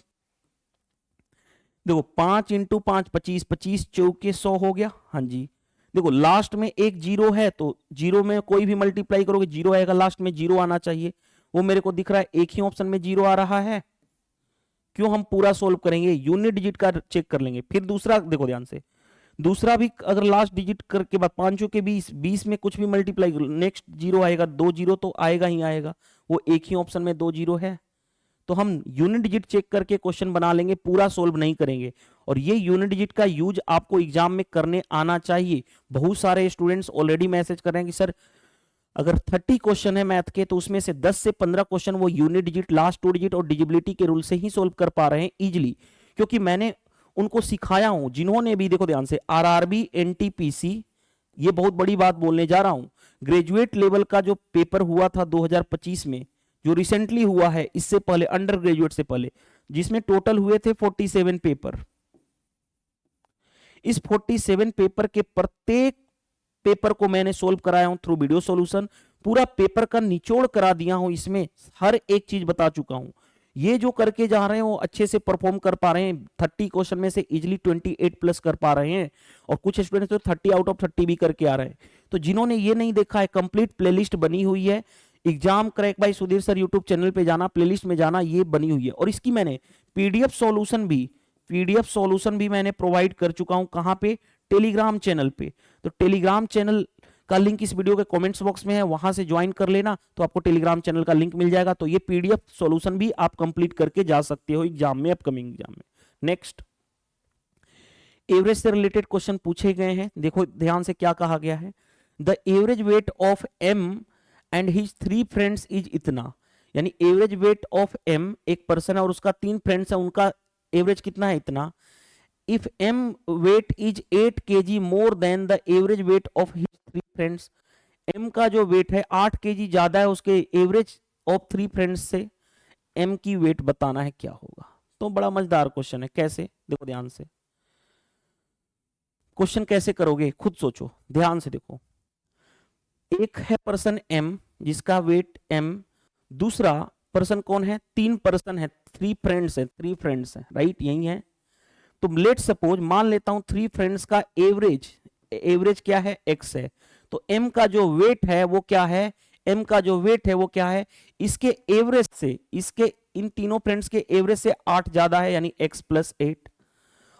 देखो 5 × 5 25, 25 चौके 100 हो गया। हाँ जी, देखो लास्ट में एक जीरो है तो जीरो में कोई भी मल्टीप्लाई करोगे जीरो आएगा, लास्ट में जीरो आना चाहिए, वो मेरे को दिख रहा है एक ही ऑप्शन में जीरो आ रहा है। क्यों, हम पूरा सोल्व करेंगे, यूनिट डिजिट का चेक कर लेंगे। फिर दूसरा देखो ध्यान से, दूसरा भी अगर लास्ट डिजिट करके बाद 5 के 20, 20 में कुछ भी मल्टीप्लाई नेक्स्ट जीरो आएगा, 2 जीरो तो आएगा ही आएगा, वो एक ही ऑप्शन में 2 जीरो है। तो हम यूनिट डिजिट चेक करके क्वेश्चन बना लेंगे, पूरा सोल्व नहीं करेंगे। और ये यूनिट डिजिट का यूज आपको एग्जाम में करने आना चाहिए। बहुत सारे स्टूडेंट्स ऑलरेडी मैसेज कर रहे हैं कि सर अगर 30 क्वेश्चन है मैथ के तो उसमें से 10 से 15 क्वेश्चन वो यूनिट डिजिट, लास्ट 2 डिजिट और डिजिबिलिटी के रूल से ही सोल्व कर पा रहे हैं इजीली, क्योंकि मैंने उनको सिखाया हूं जिन्होंने भी, देखो ध्यान से, आरआरबी एनटीपीसी, ये बहुत बड़ी बात बोलने जा रहा हूं, ग्रेजुएट लेवल का जो पेपर हुआ था 2025 में, जो रिसेंटली हुआ है, इससे पहले अंडर ग्रेजुएट से पहले, जिसमें टोटल हुए थे 47 पेपर। इस 47 पेपर के प्रत्येक पेपर को मैंने सोल्व कराया हूं थ्रू वीडियो सॉल्यूशन, पूरा पेपर का निचोड़ करा दिया हूं, इसमें हर एक चीज बता चुका हूं। ये जो करके जा रहे हैं वो अच्छे से परफॉर्म कर पा रहे हैं, 30 क्वेश्चन में से इजिली 28 प्लस कर पा रहे हैं, और कुछ स्टूडेंट्स तो 30 आउट ऑफ 30 भी करके आ रहे हैं। तो जिन्होंने ये नहीं देखा है, कंप्लीट प्लेलिस्ट बनी हुई है, exam crack by Sudhir sir YouTube channel पे जाना, प्लेलिस्ट में जाना, ये बनी हुई है। और इसकी मैंने पीडीएफ सॉल्यूशन भी मैंने प्रोवाइड कर चुका हूं, कहां पे, टेलीग्राम चैनल पे। तो टेलीग्राम चैनल का लिंक इस वीडियो के कमेंट्स बॉक्स में है, वहां से ज्वाइन कर लेना तो आपको टेलीग्राम चैनल का लिंक मिल जाएगा। तो ये पीडीएफ सॉल्यूशन भी आप कंप्लीट करके जा सकते हो एग्जाम में, अपकमिंग एग्जाम में। नेक्स्ट, एवरेज से रिलेटेड क्वेश्चन पूछे गए हैं, देखो ध्यान से क्या कहा गया है, the average weight of M and his 3 friends is इतना, यानी एवरेज वेट ऑफ एम, एक पर्सन है और उसका 3 फ्रेंड्स है, उनका एवरेज कितना है इतना। If M weight is 8 kg more than the average weight of his 3 friends, M का जो वेट है 8 kg ज्यादा है उसके एवरेज ऑफ 3 फ्रेंड्स से, एम की वेट बताना है क्या होगा। तो बड़ा मजेदार क्वेश्चन है, कैसे, देखो ध्यान से, क्वेश्चन कैसे करोगे खुद सोचो, ध्यान से देखो। एक है पर्सन एम जिसका वेट एम, दूसरा पर्सन कौन है, 3 पर्सन है, 3 फ्रेंड्स है, राइट, यही है। तो लेट सपोज मान लेता हूं 3 फ्रेंड्स का एवरेज क्या है, x है। तो m का जो वेट है वो क्या है, m का जो वेट है वो क्या है, इसके एवरेज से, इसके इन तीनों फ्रेंड्स के एवरेज से 8 ज्यादा है, यानी x + 8।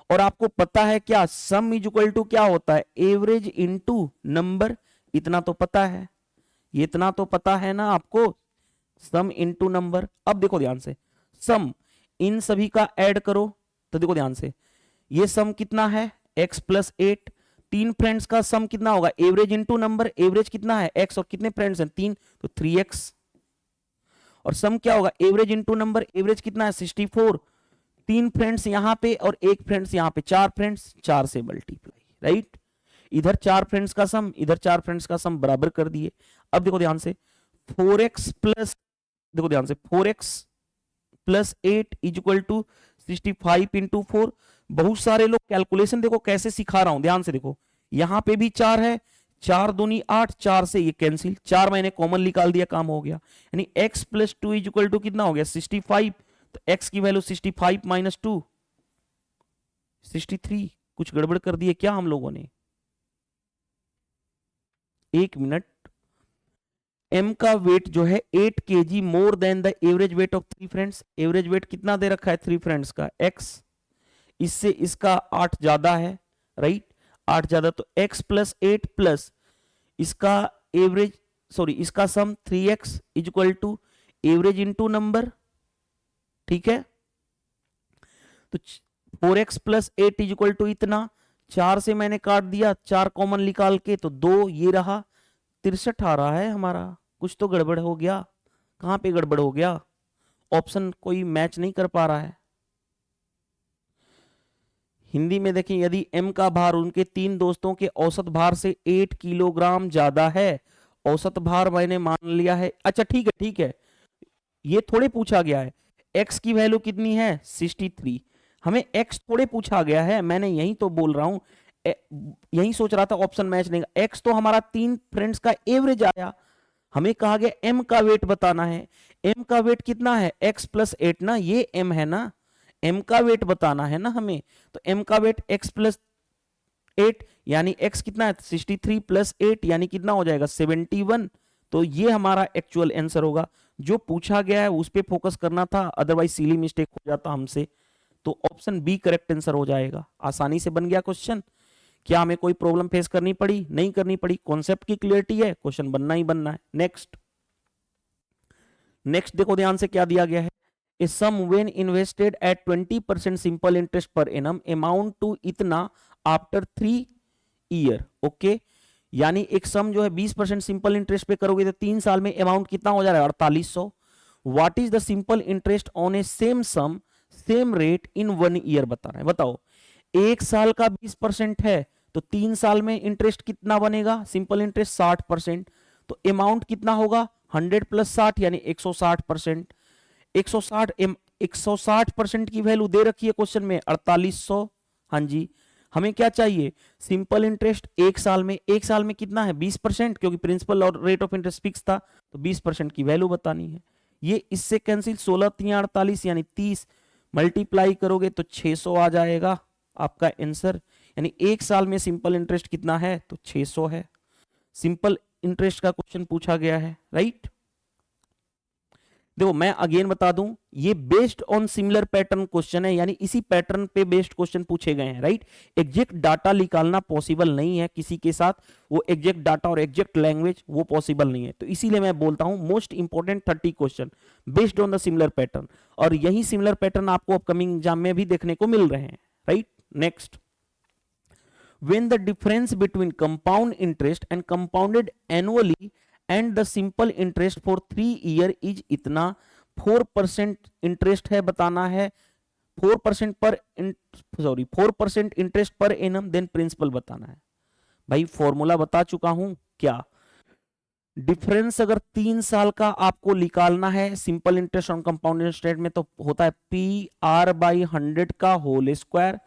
और आपको पता है क्या, सम इज इक्वल टू क्या होता है, एवरेज इंटू नंबर, इतना तो पता है, ये इतना तो पता है ना आपको, सम इंटू नंबर। अब देखो ध्यान से, सम इन सभी का ऐड करो, तो देखो ध्यान से, ये सम कितना है x + 8, 3 फ्रेंड्स का सम कितना होगा, एवरेज इंटू नंबर, एवरेज कितना है x और कितने फ्रेंड्स हैं 3, तो 3x। और सम क्या होगा, एवरेज इंटू नंबर, एवरेज कितना है 64, 3 फ्रेंड्स यहां पे और 1 फ्रेंड्स यहां पे, 4 फ्रेंड्स, 4 से मल्टीप्लाई, राइट। इधर 4 फ्रेंड्स का सम, इधर 4 फ्रेंड्स का सम बराबर कर दिए। अब देखो ध्यान से, 4x प्लस, देखो ध्यान से, 4x + 8 = 65 × 4। बहुत सारे लोग कैलकुलेशन देखो कैसे सिखा रहा हूं, ध्यान से देखो, यहां पे भी 4 है, 4 दूनी 8, 4 से ये कैंसिल, 4 मैंने कॉमन निकाल दिया, काम हो गया। यानी x + 2 = कितना हो गया 65, तो x की वैल्यू 65 - 2 63। कुछ गड़बड़ कर दिए क्या हम लोगों ने, एक मिनट, m का वेट जो है 8 kg more than the average weight of 3 friends. Average weight कितना दे रखा है 3 फ्रेंड्स का x, इससे इसका 8 ज्यादा है, राइट, 8 ज्यादा, तो x प्लस 8 प्लस इसका एवरेज, सॉरी इसका sum 3x is equal to average into number, ठीक है। तो 4x plus 8 is equal to इतना, 4 से मैंने काट दिया, 4 कॉमन निकाल के, तो 2 ये रहा, 63 आ रहा है हमारा। कुछ तो गड़बड़ हो गया, कहां पे गड़बड़ हो गया, ऑप्शन कोई मैच नहीं कर पा रहा है। हिंदी में देखें, यदि m का भार उनके 3 दोस्तों के औसत भार से 8 किलोग्राम ज्यादा है, औसत भार मैंने मान लिया है, अच्छा ठीक है ठीक है, ये थोड़े पूछा गया है x की वैल्यू कितनी है 63, हमें x थोड़े पूछा गया है, मैंने यही तो बोल रहा हूं, यही सोच रहा था ऑप्शन मैच नहीं, x तो हमारा 3 फ्रेंड्स का एवरेज आया, हमें कहा गया m का वेट बताना है, m का वेट कितना है x प्लस 8 ना, ये m है ना, m का वेट बताना है ना हमें, तो m का वेट x प्लस 8 यानी x कितना है 63 प्लस 8 यानी कितना हो जाएगा 71, तो ये हमारा एक्चुअल आंसर होगा। जो पूछा गया है उस पे फोकस करना था, अदरवाइज सिली मिस्टेक हो जाता हमसे, तो ऑप्शन बी करेक्ट आंसर हो जाएगा। आसानी से बन गया क्वेश्चन, क्या हमें कोई प्रॉब्लम फेस करनी पड़ी, नहीं करनी पड़ी, कॉन्सेप्ट की क्लियरिटी है, क्वेश्चन बनना ही बनना है। नेक्स्ट नेक्स्ट देखो ध्यान से क्या दिया गया है, a sum when invested at 20% simple interest per annum amount to इतना आफ्टर 3 ईयर, ओके, यानी एक सम जो है 20% सिंपल इंटरेस्ट पे करोगे तो 3 साल में अमाउंट कितना हो जा रहा है 4800। What is the simple interest on a same sum same rate in 1 year बताना है। बताओ, एक साल का 20% है तो 3 साल में इंटरेस्ट कितना बनेगा, सिंपल इंटरेस्ट 60%, तो अमाउंट कितना होगा 100 प्लस 60 यानी 160%। 160% की वैल्यू दे रखी है क्वेश्चन में 4800, हाँ जी, हमें क्या चाहिए सिंपल इंटरेस्ट एक साल में, एक साल में कितना है 20%, क्योंकि प्रिंसिपल और रेट ऑफ इंटरेस्ट फिक्स था, तो 20% की वैल्यू बतानी है। ये इससे कैंसिल, 16 3 48 यानी 30, मल्टीप्लाई करोगे तो 600 आ जाएगा आपका आंसर, यानी एक साल में सिंपल इंटरेस्ट कितना है तो 600 है। सिंपल इंटरेस्ट का क्वेश्चन पूछा गया है, राइट। देखो मैं अगेन बता दूं, ये based on similar pattern question है, यानी इसी पैटर्न पे बेस्ड क्वेश्चन पूछे गए हैं, राइट। एग्जैक्ट डाटा निकालना पॉसिबल नहीं है किसी के साथ, वो एग्जैक्ट डाटा और एग्जैक्ट लैंग्वेज वो पॉसिबल नहीं है, तो इसीलिए मैं बोलता हूं most important 30 question based on the similar pattern, और यही सिमिलर पैटर्न आपको अपकमिंग एग्जाम में भी देखने को मिल रहे हैं, right. Next, when the difference between compound interest and compounded annually and the simple interest for 3 year is इतना 4% इंटरेस्ट है बताना है, 4% पर 4% interest per annum, then principal बताना है। भाई फॉर्मूला बता चुका हूं क्या, डिफरेंस अगर 3 साल का आपको निकालना है सिंपल इंटरेस्ट और कंपाउंड इंटरेस्ट में, तो होता है पी आर बाई 100 का whole square,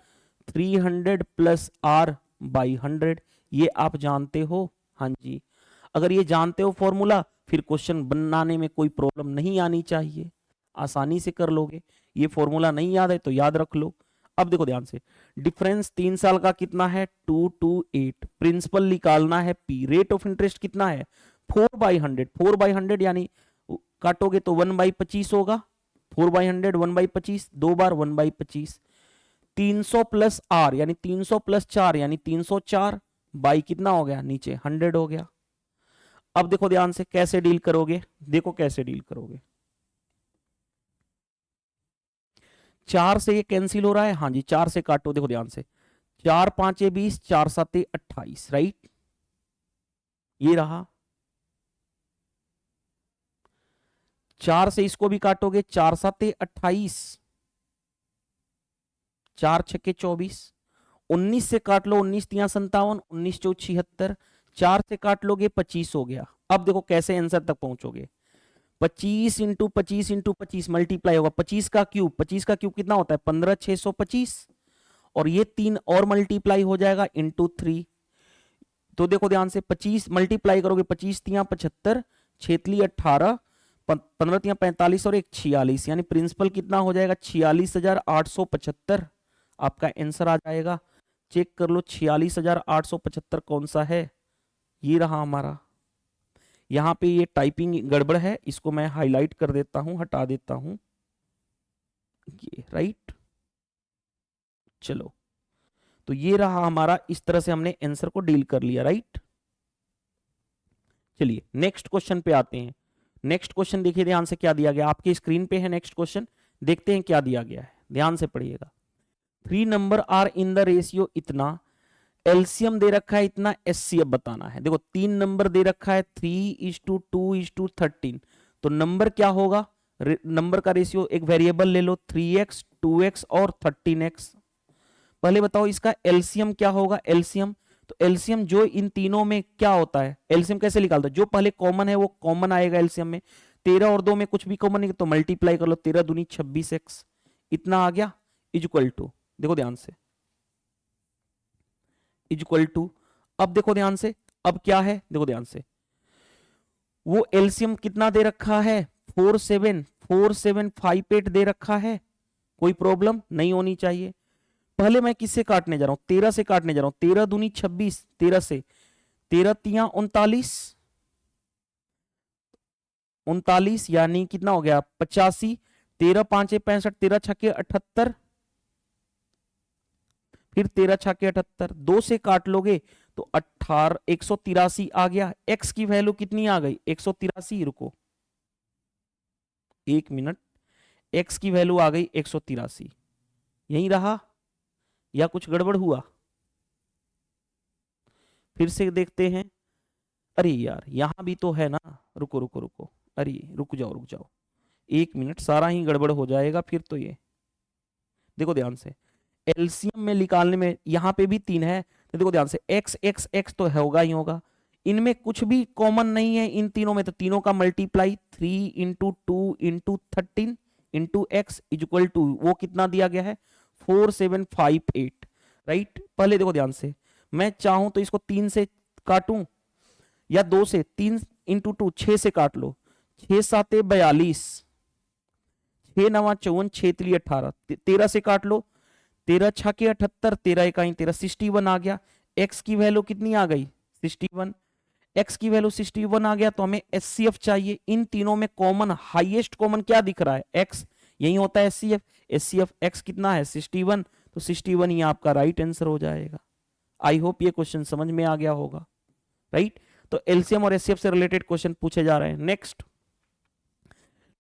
300 plus R by 100, ये आप जानते हो, हाँ जी। अगर ये जानते हो फॉर्मूला, फिर क्वेश्चन बनाने में कोई प्रॉब्लम नहीं आनी चाहिए, आसानी से कर लोगे। ये फॉर्मूला नहीं याद है तो याद रख लो। अब देखो ध्यान से, डिफरेंस 3 साल का कितना है 228, प्रिंसिपल निकालना है पी, रेट ऑफ इंटरेस्ट कितना है 4/100, 4/100 यानी काटोगे तो 1/25 होगा, 4/100 1/25, 2 बार 1/25, 300 प्लस आर यानी 300 प्लस 4 यानी 304, बाई कितना हो गया नीचे 100 हो गया। अब देखो ध्यान से कैसे डील करोगे, देखो कैसे डील करोगे, 4 से ये कैंसिल हो रहा है, हाँ जी 4 से काटो, देखो ध्यान से, 4 5 20, 4 7 28, राइट, ये रहा। 4 से इसको भी काटोगे, 4 7 28, 4 6 24, 19 से काट लो, 19 3 57, 19 4 76, 4 से काट लोगे 25 हो गया। अब देखो कैसे आंसर तक पहुंचोगे, 25 इंटू 25 इंटू 25 मल्टीप्लाई होगा, 25 का क्यूब, 25 का क्यूब कितना होता है 15 625, और ये 3 और मल्टीप्लाई हो जाएगा इंटू 3, तो देखो ध्यान से 25 मल्टीप्लाई करोगे, 25 3 75, 6 18, 15 3 45 और 1 46, यानी प्रिंसिपल कितना हो जाएगा 46,875, आपका आंसर आ जाएगा। चेक कर लो 46,875 कौन सा है, ये रहा हमारा। यहाँ पे ये टाइपिंग गड़बड़ है, इसको मैं हाईलाइट कर देता हूं, हटा देता हूं, ये राइट। चलो, तो ये रहा हमारा, इस तरह से हमने आंसर को डील कर लिया, राइट। चलिए नेक्स्ट क्वेश्चन पे आते हैं। नेक्स्ट क्वेश्चन देखिए ध्यान से क्या दिया गया, आपके स्क्रीन पे है नेक्स्ट क्वेश्चन, देखते हैं क्या दिया गया है, ध्यान से पढ़िएगा। 3 number R in the ratio इतना, एलसीएम दे रखा है इतना, एचसीएफ बताना है। देखो 3 नंबर दे रखा है 3:2:13, तो नंबर क्या होगा, नंबर का रेशियो एक वेरिएबल ले लो, 3x 2x और 13x। पहले बताओ इसका एलसीएम क्या होगा, एलसीएम, तो एलसीएम जो इन तीनों में क्या होता है, एलसीएम कैसे निकालते हैं, जो पहले कॉमन है वो कॉमन आएगा एलसीएम में। 13 और 2 में कुछ भी कॉमन नहीं तो मल्टीप्लाई कर लो, 13 दूनी 26x, इतना आ गया, इक्वल टू, देखो ध्यान से, इक्वल टू, अब देखो ध्यान से, अब क्या है, देखो ध्यान से, वो एलसीएम कितना दे रखा है, 4758 दे रखा है, कोई प्रॉब्लम नहीं होनी चाहिए। पहले मैं किससे काटने जा रहा हूं, 13 से काटने जा रहा हूं, 13 दूनी 26, 13 से, 13 तिया 39 यानी कितना हो गया 85, 13 5 65, 13 छक्के 78, फिर 13 छक्के 78, 2 से काट लोगे तो 18 183 आ गया। x की वैल्यू कितनी आ गई 183, रुको 1 मिनट, x की वैल्यू आ गई 183, यही रहा या कुछ गड़बड़ हुआ, फिर से देखते हैं। अरे यार यहां भी तो है ना, रुको रुको रुको, अरे रुक जाओ 1 मिनट, सारा ही गड़बड़ हो जाएगा फिर तो। ये देखो ध्यान से, एलसीएम में निकालने में यहां पे भी 3 है, तो देखो ध्यान से x x x तो होगा ही होगा, इनमें कुछ भी कॉमन नहीं है इन तीनों में, तो तीनों का multiply 3 into 2 into 13 into X equal to, वो कितना दिया गया है 4758, राइट। पहले देखो ध्यान से, मैं चाहूं तो इसको 3 से काटूं या 2 से, 3 इंटू 2 6 से काट लो, 6 7 42, 6 9 54, 6 3 18, 13 से काट लो, 13 छके 78, 13 इकाई 13, 61 आ गया। x की वैल्यू कितनी आ गई 61, x की वैल्यू 61 आ गया, तो हमें एचसीएफ चाहिए। इन तीनों में कॉमन, हाईएस्ट कॉमन क्या दिख रहा है x, यही होता है एचसीएफ। एचसीएफ x कितना है 61, तो 61 ही आपका राइट आंसर हो जाएगा। आई होप ये क्वेश्चन समझ में आ गया होगा, राइट। तो एलसीएम और एचसीएफ से रिलेटेड क्वेश्चन पूछे जा रहे हैं।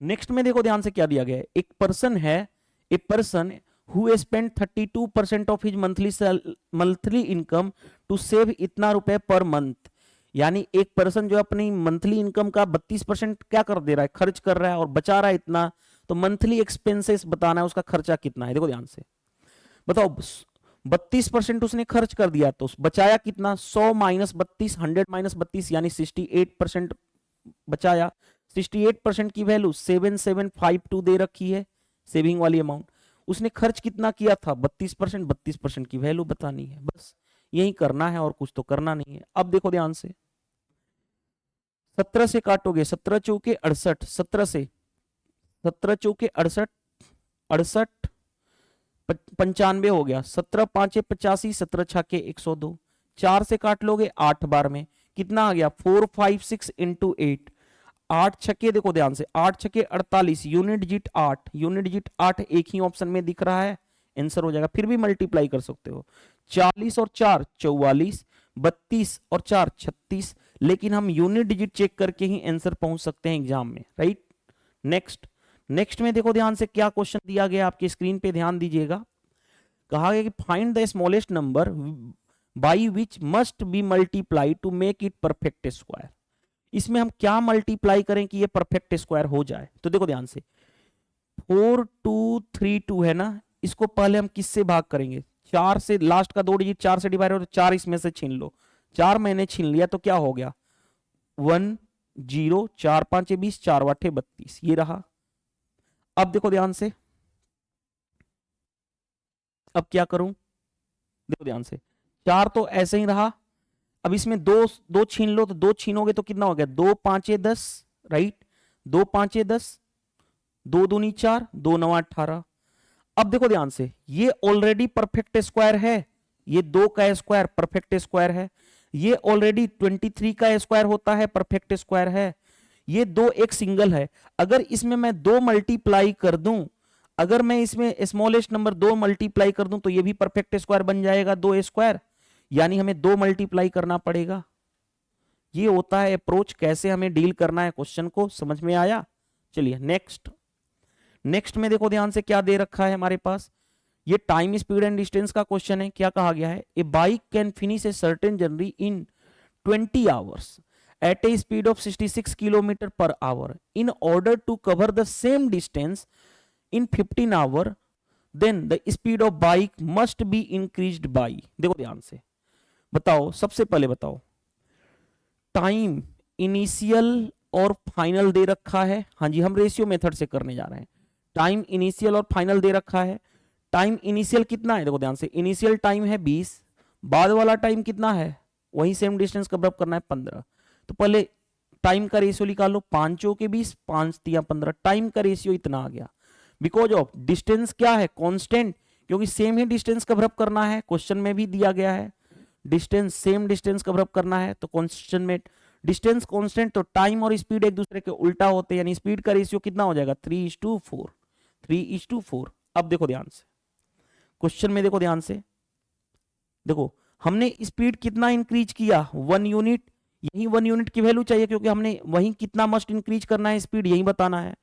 नेक्स्ट में देखो ध्यान से क्या दिया गया है, एक पर्सन है, a person who spent 32% of his monthly income to save इतना रुपए पर मंथ, यानी एक पर्सन जो अपनी मंथली इनकम का 32% क्या कर दे रहा है, खर्च कर रहा है और बचा रहा है इतना, तो मंथली एक्सपेंसेस बताना है, उसका खर्चा कितना है। देखो ध्यान से बताओ, 32% उसने खर्च कर दिया तो बचाया कितना, 100 माइनस 32, 100 माइनस 32 यानी 68% बचाया। 68% की वैल्यू 7752 दे रखी है, सेविंग वाली अमाउंट। उसने खर्च कितना किया था 32%, 32% की वैल्यू बतानी है, बस यही करना है और कुछ तो करना नहीं है। अब देखो ध्यान से, 17 से काटोगे, 17 चौके 68, 17 से 17 चौके 68, 68 95 हो गया, 17 5 85, 17 छके 102, 4 से काट लोगे 8 बार में कितना आ गया 456 इंटू 8, 8 छक्के, देखो ध्यान से 8 छक्के 48, यूनिट डिजिट 8, यूनिट डिजिट 8 एक ही ऑप्शन में दिख रहा है, आंसर हो जाएगा। फिर भी मल्टीप्लाई कर सकते हो, 40 और 4 44, 32 और 4 36, लेकिन हम यूनिट डिजिट चेक करके ही आंसर पहुंच सकते हैं एग्जाम में, राइट। नेक्स्ट में देखो ध्यान से क्या क्वेश्चन दिया गया, आपकी स्क्रीन पे ध्यान दीजिएगा। कहा गया कि find the smallest number by which must be multiply two make it perfect square. इसमें हम क्या मल्टीप्लाई करें कि ये परफेक्ट स्क्वायर हो जाए, तो देखो ध्यान से 4232 है ना, इसको पहले हम किससे भाग करेंगे, 4 से, लास्ट का 2 डिजिट 4 से डिवाइड हो तो 4 इसमें से छीन लो, 4 मैंने छीन लिया तो क्या हो गया 1 0, 4 5 20, 4 8 32, ये रहा। अब देखो ध्यान से, अब क्या करूं, देखो ध्यान से, 4 तो ऐसे ही रहा, अब इसमें दो छीन लो, तो 2 छीनोगे तो कितना हो गया 2 5 10, राइट, 2 5 10, 2 दूनी 4, 2 9 18। अब देखो ध्यान से, ये ऑलरेडी परफेक्ट स्क्वायर है, ये 2 का स्क्वायर परफेक्ट स्क्वायर है, ये ऑलरेडी 23 का स्क्वायर होता है, परफेक्ट स्क्वायर है। ये दो एक सिंगल है, अगर इसमें मैं दो मल्टीप्लाई कर दूं, अगर मैं इसमें स्मॉलेस्ट नंबर दो मल्टीप्लाई कर दूं तो ये भी परफेक्ट स्क्वायर बन जाएगा, दो स्क्वायर, यानी हमें दो मल्टीप्लाई करना पड़ेगा। ये होता है अप्रोच, कैसे हमें डील करना है क्वेश्चन को, समझ में आया। चलिए नेक्स्ट। नेक्स्ट में देखो ध्यान से क्या दे रखा है हमारे पास, ये टाइम स्पीड एंड डिस्टेंस का क्वेश्चन है। क्या कहा गया है, a bike can finish a certain journey in 20 hours at a speed of 66 kilometre per hour in order to cover the same distance in 15 hour, then the speed of bike must be increased by। देखो ध्यान से बताओ, सबसे पहले बताओ time initial और final दे रखा है। हाँ जी, हम रेशियो मेथड से करने जा रहे हैं। टाइम इनिशियल और फाइनल दे रखा है। टाइम इनिशियल कितना है, देखो ध्यान से, इनिशियल टाइम है 20, बाद वाला टाइम कितना है, वही सेम डिस्टेंस कवर अप करना है 15। तो पहले टाइम का रेशियो निकालो, 5 चौके 20, 5 तिया 15, टाइम का रेशियो इतना आ गया। बिकॉज ऑफ डिस्टेंस क्या है, कांस्टेंट, क्योंकि सेम ही डिस्टेंस कवर अप करना है, क्वेश्चन में भी दिया गया है distance, same distance cover up करना है, तो क्वेश्चन में डिस्टेंस कांस्टेंट, तो टाइम और स्पीड एक दूसरे के उल्टा होते हैं, यानी स्पीड का रेशियो कितना हो जाएगा 3:4, 3:4। अब देखो ध्यान से क्वेश्चन में, देखो ध्यान से, देखो हमने स्पीड कितना इंक्रीज किया, 1 यूनिट, यही 1 यूनिट की वैल्यू चाहिए, क्योंकि हमने वही कितना मस्ट इंक्रीज करना है स्पीड, यही बताना है।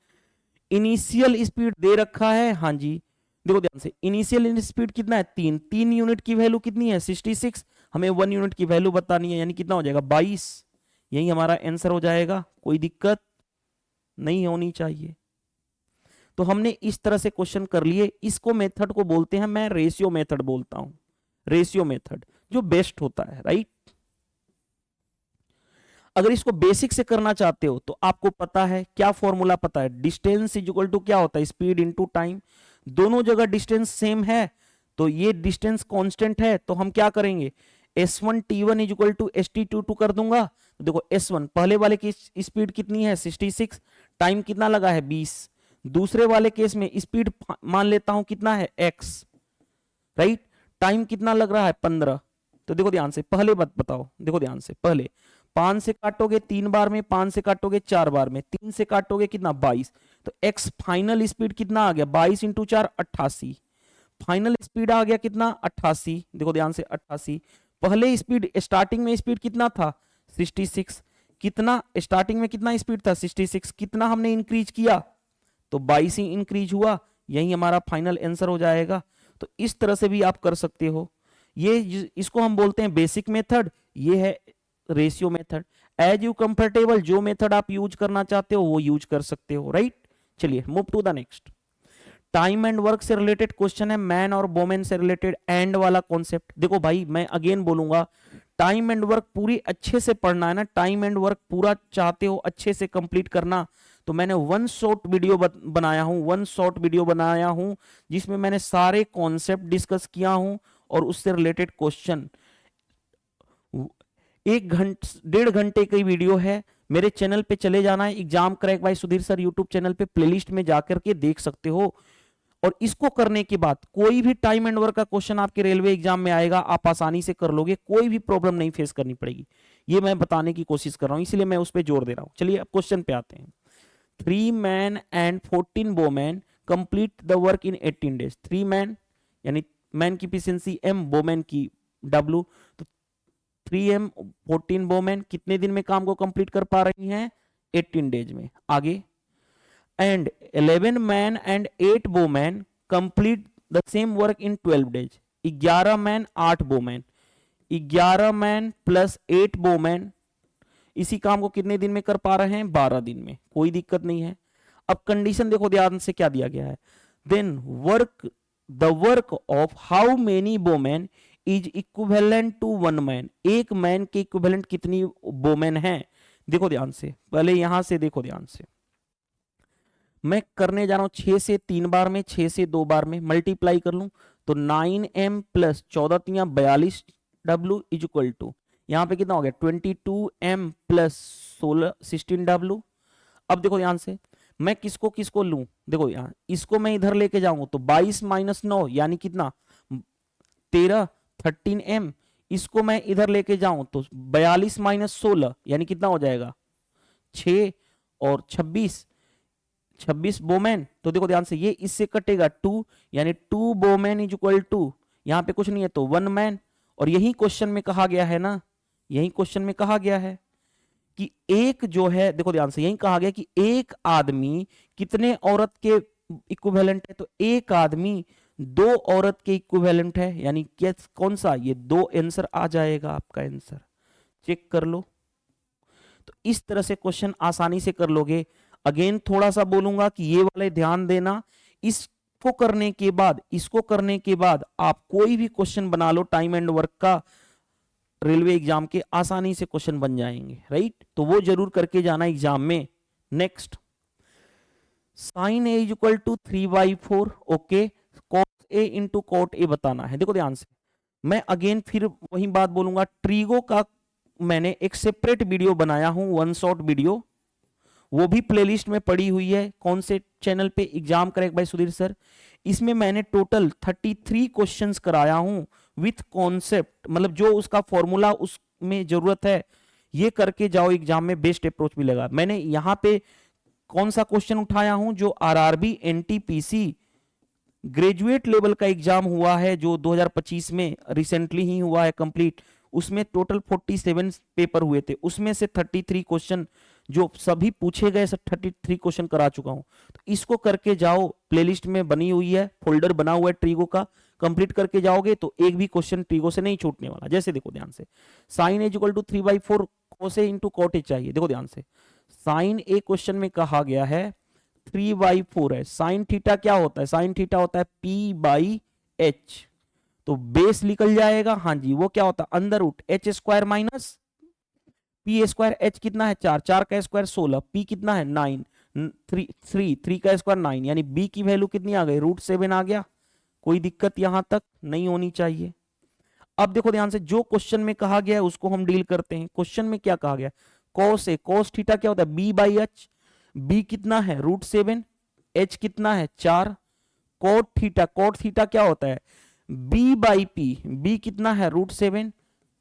इनिशियल स्पीड दे रखा है, हाँ जी, देखो ध्यान से, इनिशियल स्पीड कितना है 3 यूनिट की वैल्यू कितनी है 66, हमें 1 यूनिट की वैल्यू बतानी है, यानी कितना हो जाएगा 22, यही हमारा आंसर हो जाएगा। कोई दिक्कत नहीं होनी चाहिए। तो हमने इस तरह से क्वेश्चन कर लिए, इसको मेथड को बोलते हैं, मैं रेशियो मेथड बोलता हूं, रेशियो मेथड जो बेस्ट होता है, राइट। अगर इसको बेसिक से करना चाहते हो तो आपको पता है क्या फॉर्मूला, पता है, डिस्टेंस इज इक्वल टू क्या होता है, स्पीड इनटू टाइम। दोनों जगह डिस्टेंस सेम है, तो ये डिस्टेंस कांस्टेंट है, तो हम क्या करेंगे, S1 T1 is equal to ST22 कर दूंगा। तो देखो S1 पहले वाले की स्पीड कितनी है 66, टाइम कितना लगा है 20, दूसरे वाले केस में स्पीड मान लेता हूं कितना है x, राइट, टाइम कितना लग रहा है 15। तो देखो ध्यान से, पहले बात बताओ, देखो ध्यान से, पहले 5 से काटोगे 3 बार में, 5 से काटोगे 4 बार में, 3 से काटोगे कितना 22, तो x फाइनल स्पीड कितना आ गया 22 इंटू 4 88, फाइनल स्पीड आ गया कितना 88। देखो ध्यान से 88, पहले स्पीड स्टार्टिंग में स्पीड कितना था 66, कितना स्टार्टिंग में कितना स्पीड था 66, कितना हमने इंक्रीज किया तो 22 ही इंक्रीज हुआ, यही हमारा फाइनल आंसर हो जाएगा। तो इस तरह से भी आप कर सकते हो, ये इसको हम बोलते हैं बेसिक मेथड, ये है ratio method. As you comfortable, जो मेथड आप यूज करना चाहते हो वो यूज कर सकते हो, राइट। चलिए move to the next. Time and work से रिलेटेड क्वेश्चन है, मैन और वोमेन से रिलेटेड एंड वाला कॉन्सेप्ट। देखो भाई मैं अगेन बोलूंगा, टाइम एंड वर्क पूरी अच्छे से पढ़ना है ना, टाइम एंड वर्क पूरा चाहते हो अच्छे से कंप्लीट करना, तो मैंने वन शॉर्ट वीडियो बनाया हूं जिसमें मैंने सारे कॉन्सेप्ट डिस्कस किया हूं और उससे रिलेटेड क्वेश्चन, 1-1.5 घंटे की वीडियो है। मेरे चैनल पे चले जाना है, exam crack by Sudhir sir YouTube channel पे प्लेलिस्ट में जाकर के देख सकते हो। और इसको करने के बाद कोई भी टाइम एंड वर्क का क्वेश्चन आपके रेलवे एग्जाम में आएगा, आप आसानी से कर लोगे, कोई भी प्रॉब्लम नहीं फेस करनी पड़ेगी, ये मैं बताने की कोशिश कर रहा हूं, इसलिए मैं उस पर जोर दे रहा हूं। चलिए अब क्वेश्चन पे आते हैं। 3 man and 14 women complete the work in 18 days. 3 man यानी मैन की एफिशिएंसी M, वोमेन की W, तो 3M 14 वोमेन कितने दिन में काम को कंप्लीट कर पा रही हैं 18 डेज में। आगे, and 11 man and 8 women complete the same work in 12 days. 11 man 8 women, 11 man plus 8 women इसी काम को कितने दिन में कर पा रहे हैं 12 दिन में, कोई दिक्कत नहीं है। अब कंडीशन देखो ध्यान से क्या दिया गया है, then the work of how many women is equivalent to 1 man. एक मैन के इक्विवेलेंट कितनी वोमेन है, देखो ध्यान से, पहले यहां से देखो ध्यान से, मैं करने जा रहा हूं 6 से 3 बार में, 6 से 2 बार में मल्टीप्लाई कर लूं तो 9M प्लस 14 42 W इज इक्वल टू, यहां पे कितना हो गया 22M प्लस 16 W। अब देखो ध्यान से, मैं किसको किसको लूं, देखो यहां इसको मैं इधर लेके जाऊंगा तो 22 माइनस 9 यानी कितना 13, 13M, इसको मैं इधर लेके जाऊं तो 42 माइनस 16 यानी कितना हो जाएगा 6 और 26, 26 बोमेन। तो देखो ध्यान से ये इससे कटेगा 2 यानी 2 बोमेन इज इक्वल टू, यहां पे कुछ नहीं है तो 1 मैन। और यही क्वेश्चन में कहा गया है ना, यही क्वेश्चन में कहा गया है कि एक जो है, देखो ध्यान से यही कहा गया कि एक आदमी कितने औरत के इक्विवेलेंट है, तो एक आदमी 2 औरत के इक्विवेलेंट है, यानी कौन सा, ये 2 आंसर आ जाएगा आपका आंसर, चेक कर लो। तो इस तरह से क्वेश्चन आसानी से कर लोगे। अगेन थोड़ा सा बोलूंगा कि ये वाले ध्यान देना, इसको करने के बाद, इसको करने के बाद आप कोई भी क्वेश्चन बना लो टाइम एंड वर्क का, रेलवे एग्जाम के आसानी से क्वेश्चन बन जाएंगे, राइट। तो वो जरूर करके जाना एग्जाम में। Next, sine A is equal to 3/4, okay, cos A into cot A बताना है। देखो ध्यान से, मैं अगेन फिर वही बात बोलूंगा, ट्रीगो का मैंने एक सेपरेट वीडियो बनाया हूं, वन शॉट वीडियो, वो भी प्लेलिस्ट में पड़ी हुई है। कौन से चैनल पे, exam correct by Sudhir sir. इसमें मैंने टोटल 33 क्वेश्चंस कराया हूं विथ कॉन्सेप्ट, मतलब जो उसका फॉर्मूला उसमें जरूरत है, ये करके जाओ एग्जाम में, बेस्ट अप्रोच मिलेगा। मैंने यहां पे कौन सा क्वेश्चन उठाया हूं, जो आरआरबी एनटीपीसी ग्रेजुएट लेवल का एग्जाम हुआ है, जो 2025 में रिसेंटली ही हुआ है कंप्लीट, उसमें टोटल 47 पेपर हुए थे, उसमें से 33 क्वेश्चन जो सभी पूछे गए, सब 33 क्वेश्चन करा चुका हूं। तो इसको करके जाओ, प्लेलिस्ट में बनी हुई है, फोल्डर बना हुआ है ट्रीगो का, कंप्लीट करके जाओगे तो एक भी क्वेश्चन ट्रीगो से नहीं छूटने वाला। जैसे देखो ध्यान से, sine is equal to 3/4 cos A into cot A चाहिए। देखो ध्यान से, साइन ए क्वेश्चन में कहा गया है 3/4 है, साइन थीटा क्या होता है, साइन थीटा होता है p/h, तो बेस निकल जाएगा, हाँ जी, वो क्या होता है under root H square minus P square, H कितना है 4, 4 का स्क्वायर 16, पी कितना है 9, 3 का स्क्वायर 9, यानी बी की वैल्यू कितनी आ गई, √7 आ गया। कोई दिक्कत यहां तक नहीं होनी चाहिए। अब देखो ध्यान से, जो क्वेश्चन में कहा गया है उसको हम डील करते हैं। क्वेश्चन में क्या कहा गया, कॉस ए, कॉस थीटा क्या होता है b/h, b कितना है √7, h कितना है 4, कोट थीटा, कोट थीटा क्या होता है b/p, b कितना है √7,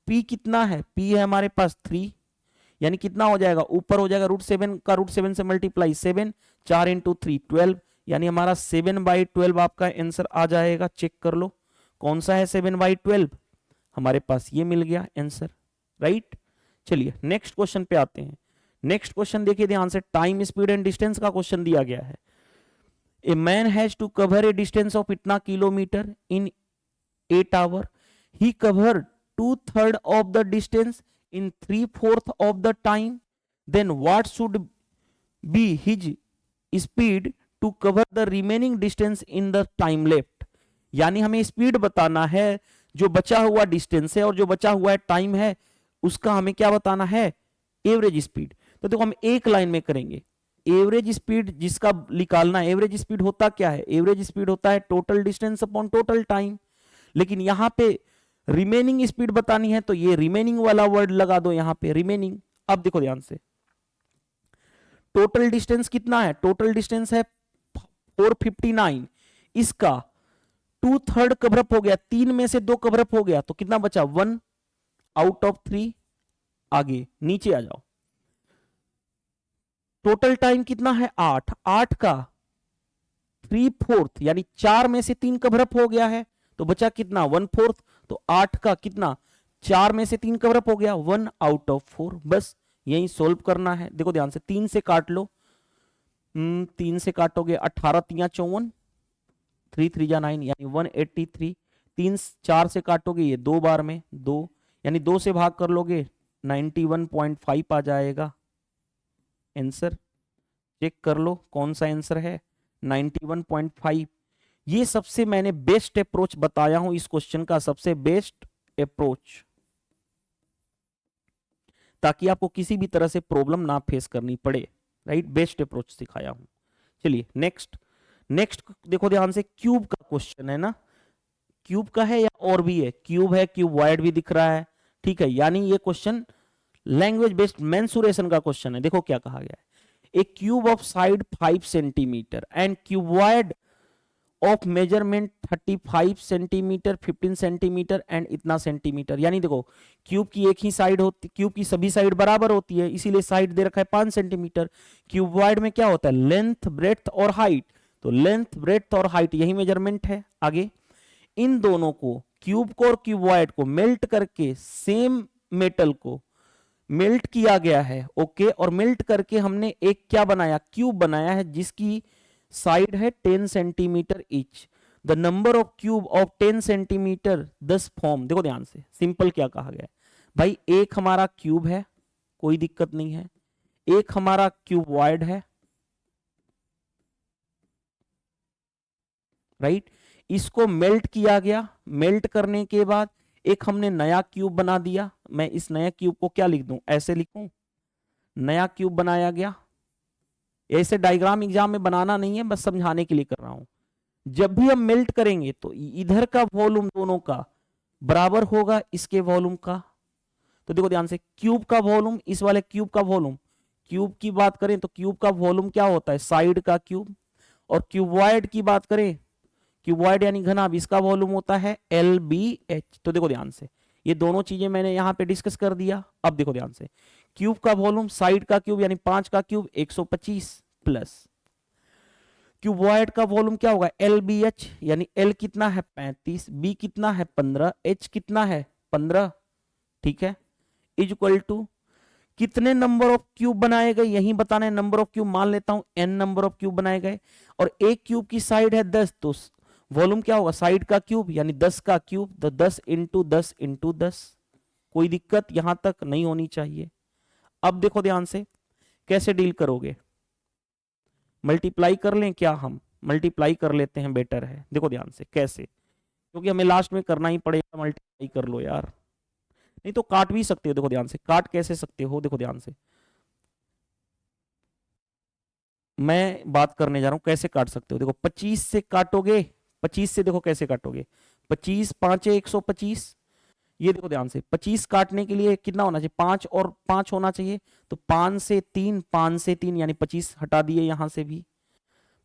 p कितना है, p है हमारे पास 3, यानी कितना हो जाएगा, ऊपर हो जाएगा √7 का √7 से मल्टीप्लाई 7, 4 × 3 12, यानी हमारा 7/12 आपका आंसर आ जाएगा। चेक कर लो कौन सा है 7/12, हमारे पास ये मिल गया आंसर, राइट। चलिए नेक्स्ट क्वेश्चन पे आते हैं। नेक्स्ट क्वेश्चन देखिए ध्यान से, टाइम स्पीड एंड डिस्टेंस का क्वेश्चन दिया गया है। A man has to cover a distance of इतना kilometre in 8 hour, he cover 2/3 of the distance in 3/4 of the time, then what should be his speed to cover the remaining distance in the time left। यानी हमें speed बताना है, जो बचा हुआ distance है और जो बचा हुआ टाइम है उसका हमें क्या बताना है, एवरेज स्पीड। तो देखो हम एक लाइन में करेंगे, एवरेज स्पीड जिसका निकालना है, एवरेज स्पीड होता क्या है, एवरेज स्पीड होता है total distance upon total time, लेकिन यहां पे रिमेनिंग स्पीड बतानी है तो ये रिमेनिंग वाला वर्ड लगा दो यहां पे, रिमेनिंग। अब देखो ध्यान से, टोटल डिस्टेंस कितना है, टोटल डिस्टेंस है 459, इसका 2/3 कवरअप हो गया, 3 में से 2 कवरअप हो गया, तो कितना बचा 1 आउट ऑफ 3। आगे नीचे आ जाओ, टोटल टाइम कितना है 8, 8 का 3/4 यानी 4 में से 3 कवरअप हो गया है, तो बचा कितना 1/4, तो 8 का कितना 4 में से 3 कवरअप हो गया 1 आउट ऑफ 4। बस यही सोल्व करना है। देखो ध्यान से, 3 से काट लो, 3 से काटोगे 18 × 54, 3 3 जा 9 यानी 183, 3 4 से काटोगे ये 2 बार में 2, यानी 2 से भाग कर लोगे 91.5 आ जाएगा आंसर। चेक कर लो कौन सा आंसर है 91.5। ये सबसे मैंने बेस्ट अप्रोच बताया हूं इस क्वेश्चन का, सबसे बेस्ट अप्रोच, ताकि आपको किसी भी तरह से प्रॉब्लम ना फेस करनी पड़े, राइट। बेस्ट अप्रोच सिखाया हूं। चलिए नेक्स्ट, नेक्स्ट देखो ध्यान से, क्यूब का क्वेश्चन है ना, क्यूब का है या और भी है, क्यूब है, क्यूबॉइड भी दिख रहा है, ठीक है, यानी ये क्वेश्चन लैंग्वेज बेस्ड मेंसुरेशन का क्वेश्चन है। देखो क्या कहा गया है, a cube of side 5 centimetre and cuboid of measurement 35 centimetre, 15 centimetre and इतना सेंटीमीटर। यानी देखो क्यूब की एक ही साइड होती, क्यूब की सभी साइड बराबर होती है, इसीलिए साइड दे रखा है 5 सेंटीमीटर। क्यूबॉइड में क्या होता है, लेंथ, ब्रेड्थ और हाइट, तो लेंथ, ब्रेड्थ और हाइट यही मेजरमेंट है। आगे इन दोनों को, क्यूब को और क्यूबॉइड को मेल्ट करके सेम मेटल को मेल्ट किया गया है। ओके, और मेल्ट करके हमने एक क्या बनाया, क्यूब बनाया है जिसकी साइड है 10 centimetre each. The number of cube of 10 centimetre 10 form. देखो ध्यान से, सिंपल क्या कहा गया है भाई, एक हमारा क्यूब है, कोई दिक्कत नहीं है, एक हमारा क्यूबॉइड है, राइट, इसको मेल्ट किया गया, मेल्ट करने के बाद एक हमने नया क्यूब बना दिया। मैं इस नया क्यूब को क्या लिख दूं, ऐसे लिखूं, नया क्यूब बनाया गया। ऐसे डायग्राम एग्जाम में बनाना नहीं है, बस समझाने के लिए कर रहा हूं। जब भी हम मेल्ट करेंगे तो इधर का वॉल्यूम दोनों का बराबर होगा इसके वॉल्यूम का। तो देखो ध्यान से, क्यूब का वॉल्यूम, इस वाले क्यूब का वॉल्यूम, क्यूब की बात करें तो क्यूब का वॉल्यूम क्या होता है, साइड का क्यूब। और क्यूबॉइड की बात करें, क्यूबॉइड यानी घनाभ, इसका वॉल्यूम होता है LBH। तो देखो ध्यान से, ये दोनों चीजें मैंने यहां पे डिस्कस कर दिया। अब देखो ध्यान से, क्यूब का वॉल्यूम, साइड का क्यूब यानी 5 का क्यूब 125 प्लस क्यूबॉइड का वॉल्यूम क्या होगा, LBH, यानी L कितना है 35, B कितना है 15, H कितना है 15, ठीक है, इज इक्वल टू कितने नंबर ऑफ क्यूब बनाए गए, यही बताना है। नंबर ऑफ क्यूब मान लेता हूं n नंबर ऑफ क्यूब बनाए गए, और एक क्यूब की साइड है 10, तो वॉल्यूम क्या होगा, साइड का क्यूब यानी 10 का क्यूब, तो 10 इंटू 10 इंटू 10। कोई दिक्कत यहां तक नहीं होनी चाहिए। अब देखो ध्यान से कैसे डील करोगे, मल्टीप्लाई कर लें क्या, हम मल्टीप्लाई कर लेते हैं, बेटर है। देखो ध्यान से कैसे, क्योंकि हमें लास्ट में करना ही पड़ेगा, मल्टीप्लाई कर लो यार, नहीं तो काट भी सकते हो। देखो ध्यान से, काट कैसे सकते हो, देखो ध्यान से, मैं बात करने जा रहा हूं कैसे काट सकते हो। देखो 25 से काटोगे, 25 से देखो कैसे काटोगे, 25 5 125। ये देखो ध्यान से, 25 काटने के लिए कितना होना चाहिए, 5 और 5 होना चाहिए, तो 5 से 3, 5 से 3 यानी 25 हटा दिए यहां से भी,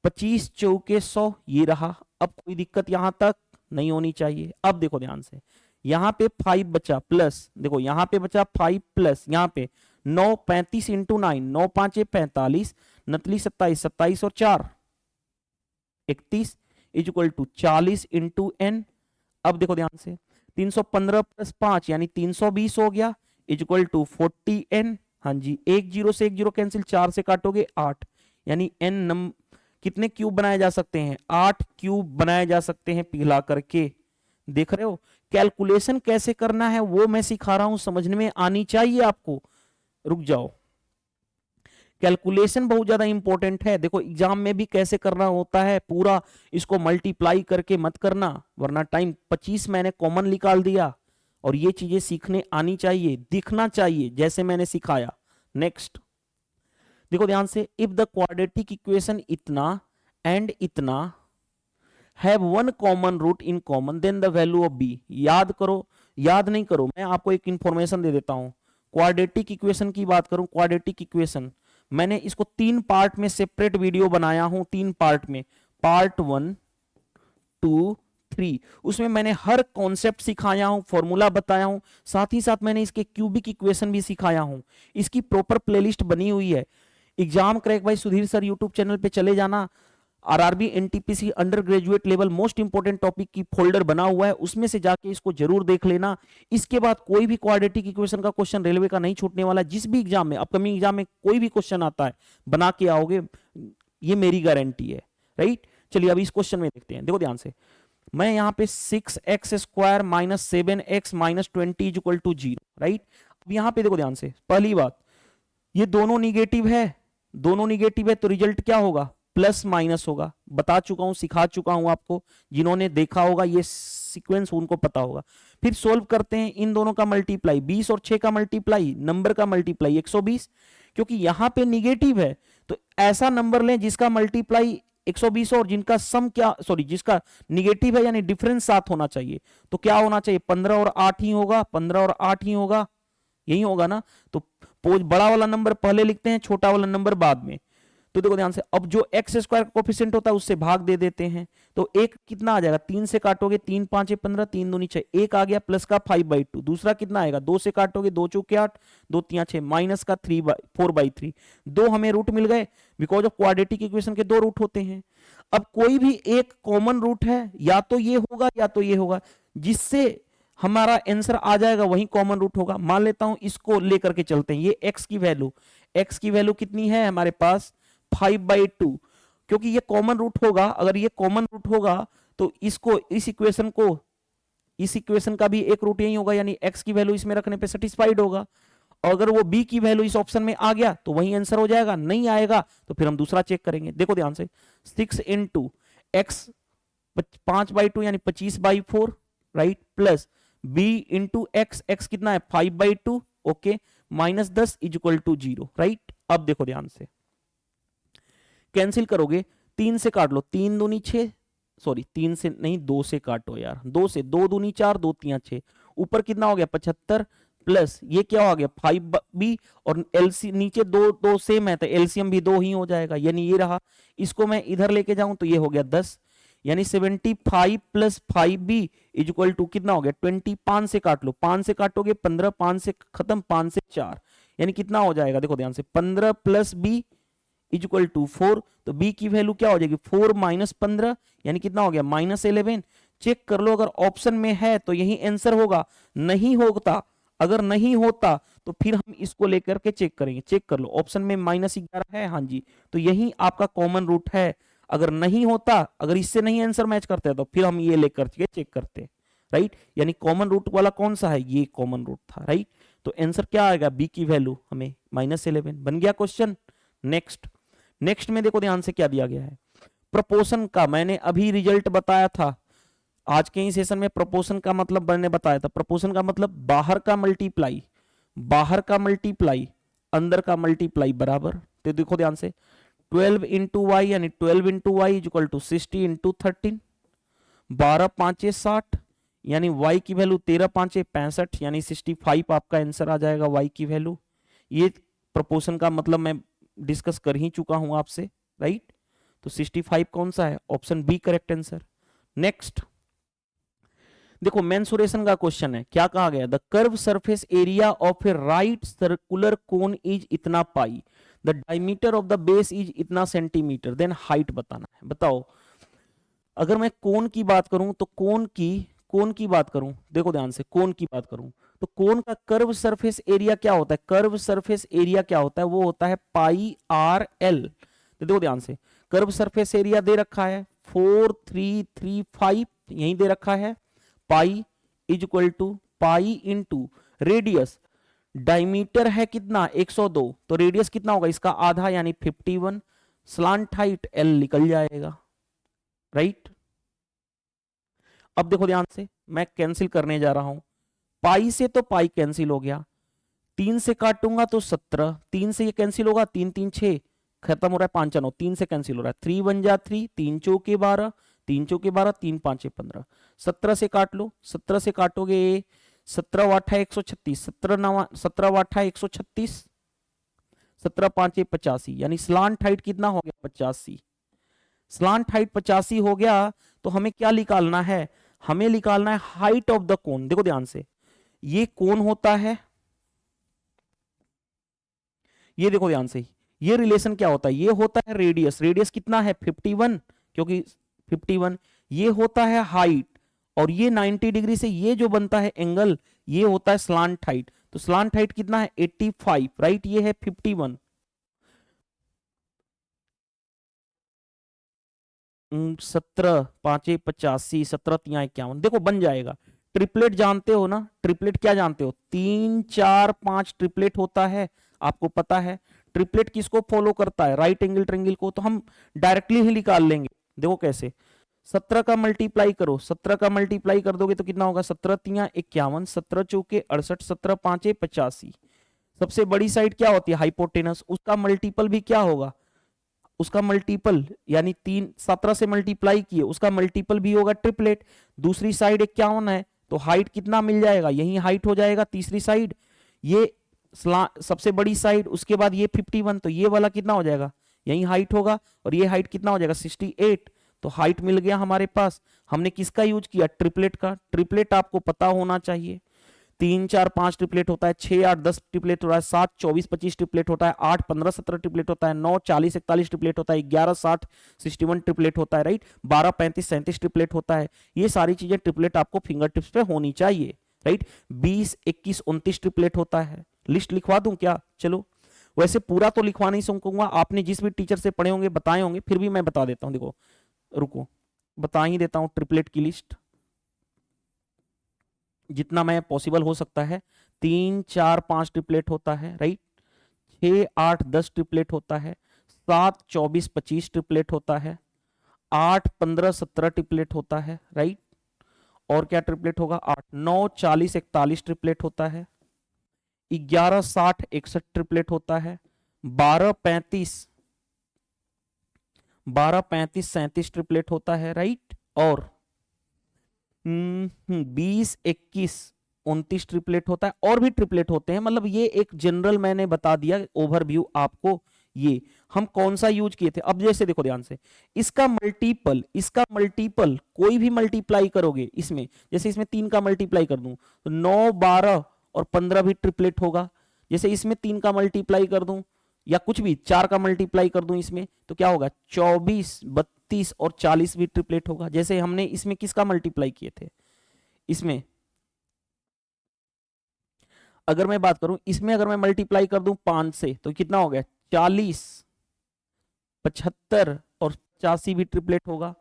25 चौके 100 ये रहा। अब कोई दिक्कत यहां तक नहीं होनी चाहिए। अब देखो ध्यान से, यहां पे 5 बचा प्लस, देखो यहां पे बचा 5 प्लस यहां पे 9, 35 इंटू 9, 9 5 45, नतली 27, 27 और 4 31 is equal to 40 into n। अब देखो ध्यान से, 315 प्लस 5 यानी 320 हो गया, इज इक्वल टू 40n। हाँ जी, एक जीरो से एक जीरो कैंसिल, 4 से काटोगे 8, यानी n कितने क्यूब बनाए जा सकते हैं, 8 क्यूब बनाए जा सकते हैं पिघला करके। देख रहे हो, कैलकुलेशन कैसे करना है वो मैं सिखा रहा हूं, समझने में आनी चाहिए आपको। रुक जाओ, कैलकुलेशन बहुत ज्यादा इंपॉर्टेंट है। देखो एग्जाम में भी कैसे करना होता है, पूरा इसको मल्टीप्लाई करके मत करना, वरना टाइम 25 मैंने कॉमन निकाल दिया। और ये चीजें सीखने आनी चाहिए, दिखना चाहिए जैसे मैंने सिखाया। नेक्स्ट देखो ध्यान से, इफ द क्वाड्रेटिक इक्वेशन इतना एंड इतना have one common root in common, then the value of B. याद करो, याद नहीं करो, मैं आपको एक इंफॉर्मेशन दे देता हूं। क्वाड्रेटिक इक्वेशन की बात करूं, क्वाड्रेटिक इक्वेशन मैंने इसको 3 पार्ट में सेपरेट वीडियो बनाया हूं, 3 पार्ट में, पार्ट 1 2 3। उसमें मैंने हर कॉन्सेप्ट सिखाया हूं, फॉर्मूला बताया हूं, साथ ही साथ मैंने इसके क्यूबिक इक्वेशन भी सिखाया हूं। इसकी प्रॉपर प्लेलिस्ट बनी हुई है। Exam crack by Sudhir sir YouTube channel पे चले जाना, RRB NTPC under graduate level most important topic की फोल्डर बना हुआ है, उसमें से जाके इसको जरूर देख लेना। इसके बाद कोई भी क्वाड्रेटिक इक्वेशन का क्वेश्चन रेलवे का नहीं छूटने वाला। जिस भी एग्जाम में, अपकमिंग एग्जाम में कोई भी क्वेश्चन आता है बना के आओगे, ये मेरी गारंटी है, राइट। चलिए अभी इस क्वेश्चन में देखते हैं। देखो ध्यान से, मैं यहाँ पे 6x² minus 7x minus 20 is equal to 0, right. अब यहाँ पे देखो ध्यान से, पहली बात, ये दोनों निगेटिव है, दोनों निगेटिव है तो रिजल्ट क्या होगा, प्लस माइनस होगा। बता चुका हूं, सिखा चुका हूं आपको, जिन्होंने देखा होगा ये सीक्वेंस उनको पता होगा। फिर सोल्व करते हैं, इन दोनों का मल्टीप्लाई 20 और 6 का मल्टीप्लाई, नंबर का मल्टीप्लाई 120, क्योंकि यहां पे निगेटिव है तो ऐसा नंबर लें जिसका मल्टीप्लाई 120 और जिनका सम क्या, सॉरी जिसका निगेटिव है यानी डिफरेंस 7 होना चाहिए। तो क्या होना चाहिए, 15 और 8 ही होगा, 15 और 8 ही होगा, यही होगा ना। तो बड़ा वाला नंबर पहले लिखते हैं, छोटा वाला नंबर बाद में। तो देखो ध्यान से, अब जो एक्स स्क्वायर का कोफिशिएंट होता है उससे भाग दे देते हैं, तो एक कितना आ जाएगा, 3 से काटोगे 3 5 15, 3 दूनी 6, एक आ गया प्लस का 5/2, दूसरा कितना आएगा, 2 से काटोगे 2 चौके 8, 2 3 6, माइनस का 4/3, दो हमें रूट मिल गए, बिकॉज ऑफ क्वाड्रेटिक इक्वेशन के दो रूट होते हैं। अब कोई भी एक कॉमन रूट है, या तो ये होगा या तो ये होगा, जिससे हमारा आंसर आ जाएगा वही कॉमन रूट होगा। मान लेता हूं इसको लेकर के चलते हैं, ये x की वैल्यू कितनी है हमारे पास 5/2, क्योंकि ये कॉमन रूट होगा, अगर ये कॉमन रूट होगा तो इसको इस इक्वेशन का भी एक रूट यही होगा, यानी x की वैल्यू इसमें रखने पे सेटिस्फाइड होगा। और अगर वो b की वैल्यू इस ऑप्शन में आ गया तो वही आंसर हो जाएगा, नहीं आएगा तो फिर हम दूसरा चेक करेंगे। देखो ध्यान से, 6 इंटू एक्स 5/2 यानी 25/4, right, plus b into X कितना है 5/2, okay, minus 10 is equal to 0, right. अब देखो ध्यान से, कैंसिल करोगे 3 से काट लो, 3 दूनी 6, सॉरी 3 से नहीं 2 से काटो यार, 2 से, 2 दूनी 4, 2 3 6, ऊपर कितना हो गया 75, प्लस ये क्या हो गया 5b, और एलसी नीचे दो सेम है तो एलसीएम भी 2 ही हो जाएगा, यानी ये रहा। इसको मैं इधर लेके जाऊं तो ये हो गया 10, यानी 75 plus 5b is equal to कितना हो गया 20, 5 से काट लो, 5 से काटोगे 15, 5 से खत्म, 5 से 4, यानी कितना हो जाएगा, देखो ध्यान से, 15 plus b is equal to 4, तो b की वैल्यू क्या हो जाएगी 4 माइनस 15, यानी कितना हो गया -11। चेक कर लो, अगर ऑप्शन में है तो यही आंसर होगा, नहीं होता, अगर नहीं होता तो फिर हम इसको लेकर के चेक करेंगे। चेक कर लो, ऑप्शन में -11 है, हाँ जी, तो यही आपका कॉमन रूट है। अगर नहीं होता, अगर इससे नहीं आंसर मैच करते तो फिर हम ये लेकर के चेक करते, राइट, यानी कॉमन रूट वाला कौन सा है, ये कॉमन रूट था, राइट। तो आंसर क्या आएगा, बी की वैल्यू हमें -11 बन गया क्वेश्चन। नेक्स्ट में देखो ध्यान से क्या दिया गया है, प्रोपोर्शन का मैंने अभी रिजल्ट बताया था आज के ही सेशन में। प्रोपोर्शन का मतलब मैंने बताया था, प्रोपोर्शन का मतलब बाहर का मल्टीप्लाई अंदर का मल्टीप्लाई बराबर। तो देखो ध्यान से, 12 इंटू वाई यानी 12 into Y is equal to 60 into 13, 12 5 60, यानी y की वैल्यू 13 5 65, यानी 65 आपका आंसर आ जाएगा y की वैल्यू। ये प्रोपोर्शन का मतलब मैं डिस्कस कर ही चुका हूं आपसे, राइट। तो 65 कौन सा है, option b correct answer. Next देखो, मेंसुरेशन का क्वेश्चन है, क्या कहा गया, the curve surface area of a right circular cone is इतना pi, the diameter of the base is इतना सेंटीमीटर, देन हाइट बताना है। बताओ, अगर मैं कोन की बात करूं तो कोन की बात करूं, देखो ध्यान से, कोन की बात करूं तो कोन का कर्व सरफेस एरिया क्या होता है, कर्व सरफेस एरिया क्या होता है, वो होता है पाई आर एल। तो देखो ध्यान से, कर्व सरफेस एरिया दे रखा है 4335, यही दे रखा है, pi is equal to pi into radius, diameter है कितना 102, तो रेडियस कितना होगा इसका आधा यानी 51, स्लांट हाइट एल निकल जाएगा, राइट। अब देखो ध्यान से, मैं कैंसिल करने जा रहा हूं, पाई से तो पाई कैंसिल हो गया, 3 से काटूंगा तो 17, 3 से ये कैंसिल होगा, 3 3 6 खत्म हो रहा है, 5 9, 3 से कैंसिल हो रहा है, 3 1 जा 3, 3 चौके 12, 3 चौके 12, 3 5 15, 17 से काट लो, 17 से काटोगे 17 8 136, 17 8 136, 17 5 85, यानी स्लांट हाइट कितना हो गया 85, स्लांट हाइट 85 हो गया। तो हमें क्या निकालना है, हमें निकालना है हाइट ऑफ द कोन। देखो ध्यान से, ये कोन होता है, ये देखो ध्यान से, ये रिलेशन क्या होता है, ये होता है रेडियस, रेडियस कितना है 51, क्योंकि 51, ये होता है हाइट, और ये 90 डिग्री से ये जो बनता है एंगल, ये होता है स्लांट हाइट। तो स्लांट हाइट कितना है 85, राइट, ये है 51, 17 5 85, 17 3 51, देखो बन जाएगा। ट्रिपलेट जानते हो ना, ट्रिपलेट क्या जानते हो, 3 4 5 ट्रिपलेट होता है, आपको पता है। ट्रिपलेट किसको फॉलो करता है, राइट एंगल ट्रायंगल को, तो हम डायरेक्टली ही निकाल लेंगे। देखो कैसे, 17 का मल्टीप्लाई करो, 17 का मल्टीप्लाई कर दोगे तो कितना होगा, 17 3 51, 17 चौके 68, 17 5 85। सबसे बड़ी साइड क्या होती है हाइपोटेनस, उसका मल्टीपल भी क्या होगा, उसका मल्टीपल यानी 3 17 से मल्टीप्लाई किए, उसका मल्टीपल भी होगा ट्रिपलेट। दूसरी साइड 51 है, तो हाइट कितना मिल जाएगा, यही हाइट हो जाएगा तीसरी साइड, ये सबसे बड़ी साइड, उसके बाद ये 51, तो ये वाला कितना हो जाएगा, यही हाइट होगा और ये हाइट कितना हो जाएगा 68। तो हाइट मिल गया हमारे पास। हमने किसका यूज किया, ट्रिपलेट का। ट्रिपलेट आपको पता होना चाहिए, 3 4 5 ट्रिपलेट होता है, 6 8 10 ट्रिपलेट होता है, 7 24 25 ट्रिपलेट होता है, 8 15 17 ट्रिपलेट होता है, 9 40 41 ट्रिपलेट होता है, 11 60 61 ट्रिपलेट होता है, राइट, 12 35 37 ट्रिपलेट होता है। ये सारी चीजें ट्रिपलेट आपको फिंगर टिप्स पे होनी चाहिए, राइट। 20 21 29 ट्रिपलेट होता है। लिस्ट लिखवा दूं क्या? चलो, वैसे पूरा तो लिखवा नहीं सकूंगा, आपने जिस भी टीचर से पढ़े होंगे बताए होंगे, फिर भी मैं बता देता हूं। देखो, रुको, बता ही देता हूं ट्रिपलेट की लिस्ट जितना मैं पॉसिबल हो सकता है। 3 4 5 ट्रिपलेट होता है, राइट, 6 8 10 ट्रिपलेट होता है, 7 24 25 ट्रिपलेट होता है, 8 15 17 ट्रिपलेट होता है, राइट। और क्या ट्रिपलेट होगा, 8 9 40 41 ट्रिपलेट होता है, 11 60 61 ट्रिपलेट होता है, 12 35 37 ट्रिपलेट होता है, राइट। और 20 21 29 ट्रिपलेट होता है। और भी ट्रिपलेट होते हैं, मतलब ये एक जनरल मैंने बता दिया ओवरव्यू आपको। ये हम कौन सा यूज किए थे। अब जैसे देखो ध्यान से, इसका मल्टीपल कोई भी मल्टीप्लाई करोगे इसमें, जैसे इसमें 3 का मल्टीप्लाई कर दूं तो 9 12 और 15 भी ट्रिपलेट होगा। जैसे इसमें 3 का मल्टीप्लाई कर दूं या कुछ भी 4 का मल्टीप्लाई कर दूं इसमें, तो क्या होगा, 24 32 और 40 भी ट्रिपलेट होगा। जैसे हमने इसमें किसका मल्टीप्लाई किए थे, इसमें अगर मैं बात करूं, इसमें अगर मैं मल्टीप्लाई कर दूं 5 से तो कितना हो गया, 40 75 और 85 भी ट्रिपलेट होगा।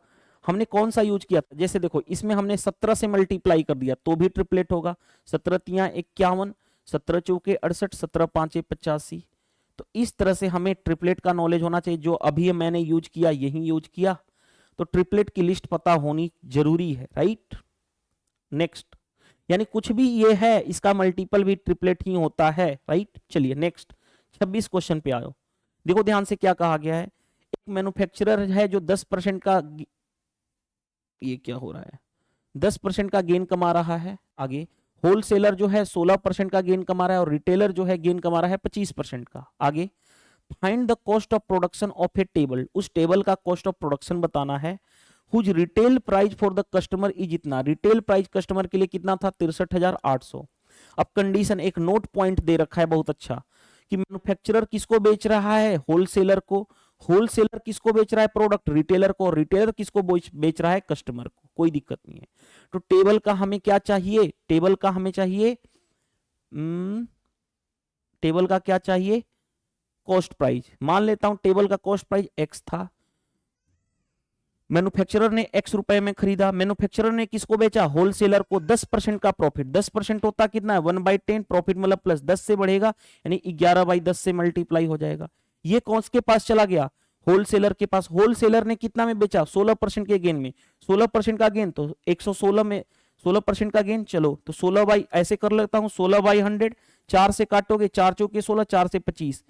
हमने कौन सा यूज किया था, जैसे देखो इसमें हमने 17 से मल्टीप्लाई कर दिया तो भी ट्रिपलेट होगा, 17 तिया 51, 17 चौके 68, 17 पांचे 85। तो इस तरह से हमें ट्रिपलेट का नॉलेज होना चाहिए, जो अभी मैंने यूज किया यही यूज किया। तो ट्रिपलेट की लिस्ट पता होनी जरूरी है, राइट। नेक्स्ट, यानी कुछ भी ये है इसका मल्टीपल भी ट्रिपलेट ही होता है, राइट। चलिए नेक्स्ट 26 क्वेश्चन पे आओ। देखो ध्यान से क्या कहा गया है, एक मैन्युफैक्चरर है जो 10% का, ये क्या हो रहा है, 10% का गेन कमा रहा है। आगे होलसेलर जो है 16% का गेन कमा रहा है और रिटेलर जो है गेन कमा रहा है 25% का। आगे find the cost of production of a table, उस टेबल का कॉस्ट ऑफ प्रोडक्शन बताना है। Whose retail price for the customer is इतना, रिटेल प्राइस कस्टमर के लिए कितना था, 63,800। अब कंडीशन, एक नोट पॉइंट दे रखा है बहुत अच्छा, कि मैन्युफैक्चरर किसको बेच रहा है, होलसेलर को। होलसेलर किसको बेच रहा है, प्रोडक्ट, रिटेलर को। रिटेलर किसको बेच रहा है, कस्टमर को। कोई दिक्कत नहीं है। तो टेबल का हमें क्या चाहिए, टेबल का हमें चाहिए, टेबल का क्या चाहिए, कॉस्ट प्राइस। मान लेता हूं टेबल का कॉस्ट प्राइस एक्स था, मैन्युफैक्चरर ने एक्स रुपए में खरीदा। मैन्युफैक्चरर ने किसको बेचा, होलसेलर को। 10% का प्रॉफिट, 10% होता कितना है, 1/10 प्रॉफिट, मतलब प्लस 10 से बढ़ेगा यानी 11/10 से मल्टीप्लाई हो जाएगा। ये कौन के पास चला गया, होलसेलर के पास। होलसेलर ने कितना में बेचा, 16% के गेन में। 16% का गेन तो 116 में 16% का गेन। चलो तो 16 बाई, ऐसे कर लेता हूं, 16/100, 4 से काटोगे, 4 चौके 16, 4 से 25,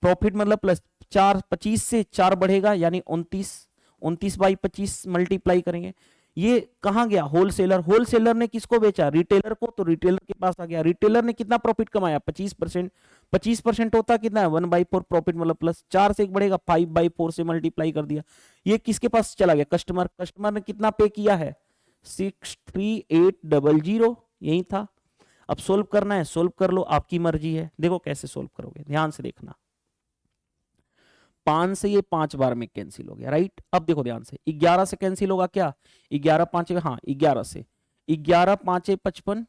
प्रॉफिट मतलब प्लस 4, 25 से 4 बढ़ेगा यानी 29, 29/25 मल्टीप्लाई करेंगे। ये कहां गया, होलसेलर। होलसेलर ने किसको बेचा, रिटेलर को, तो रिटेलर के पास आ गया। रिटेलर ने कितना प्रॉफिट कमाया, 25%। 25% होता कितना है, 1/4 प्रॉफिट, मतलब प्लस 4 से एक बढ़ेगा, 5/4 से मल्टीप्लाई कर दिया। ये किसके पास चला गया, कस्टमर। कस्टमर ने कितना पे किया है, 63800, यही था। अब सोल्व करना है, सोल्व कर लो, आपकी मर्जी है। देखो कैसे सोल्व करोगे, ध्यान से देखना। 5 से ये 5 बार में कैंसिल हो गया, राइट। अब देखो ध्यान से, 11 से कैंसिल होगा क्या, 11 5, हाँ 11 से, 11 5 55,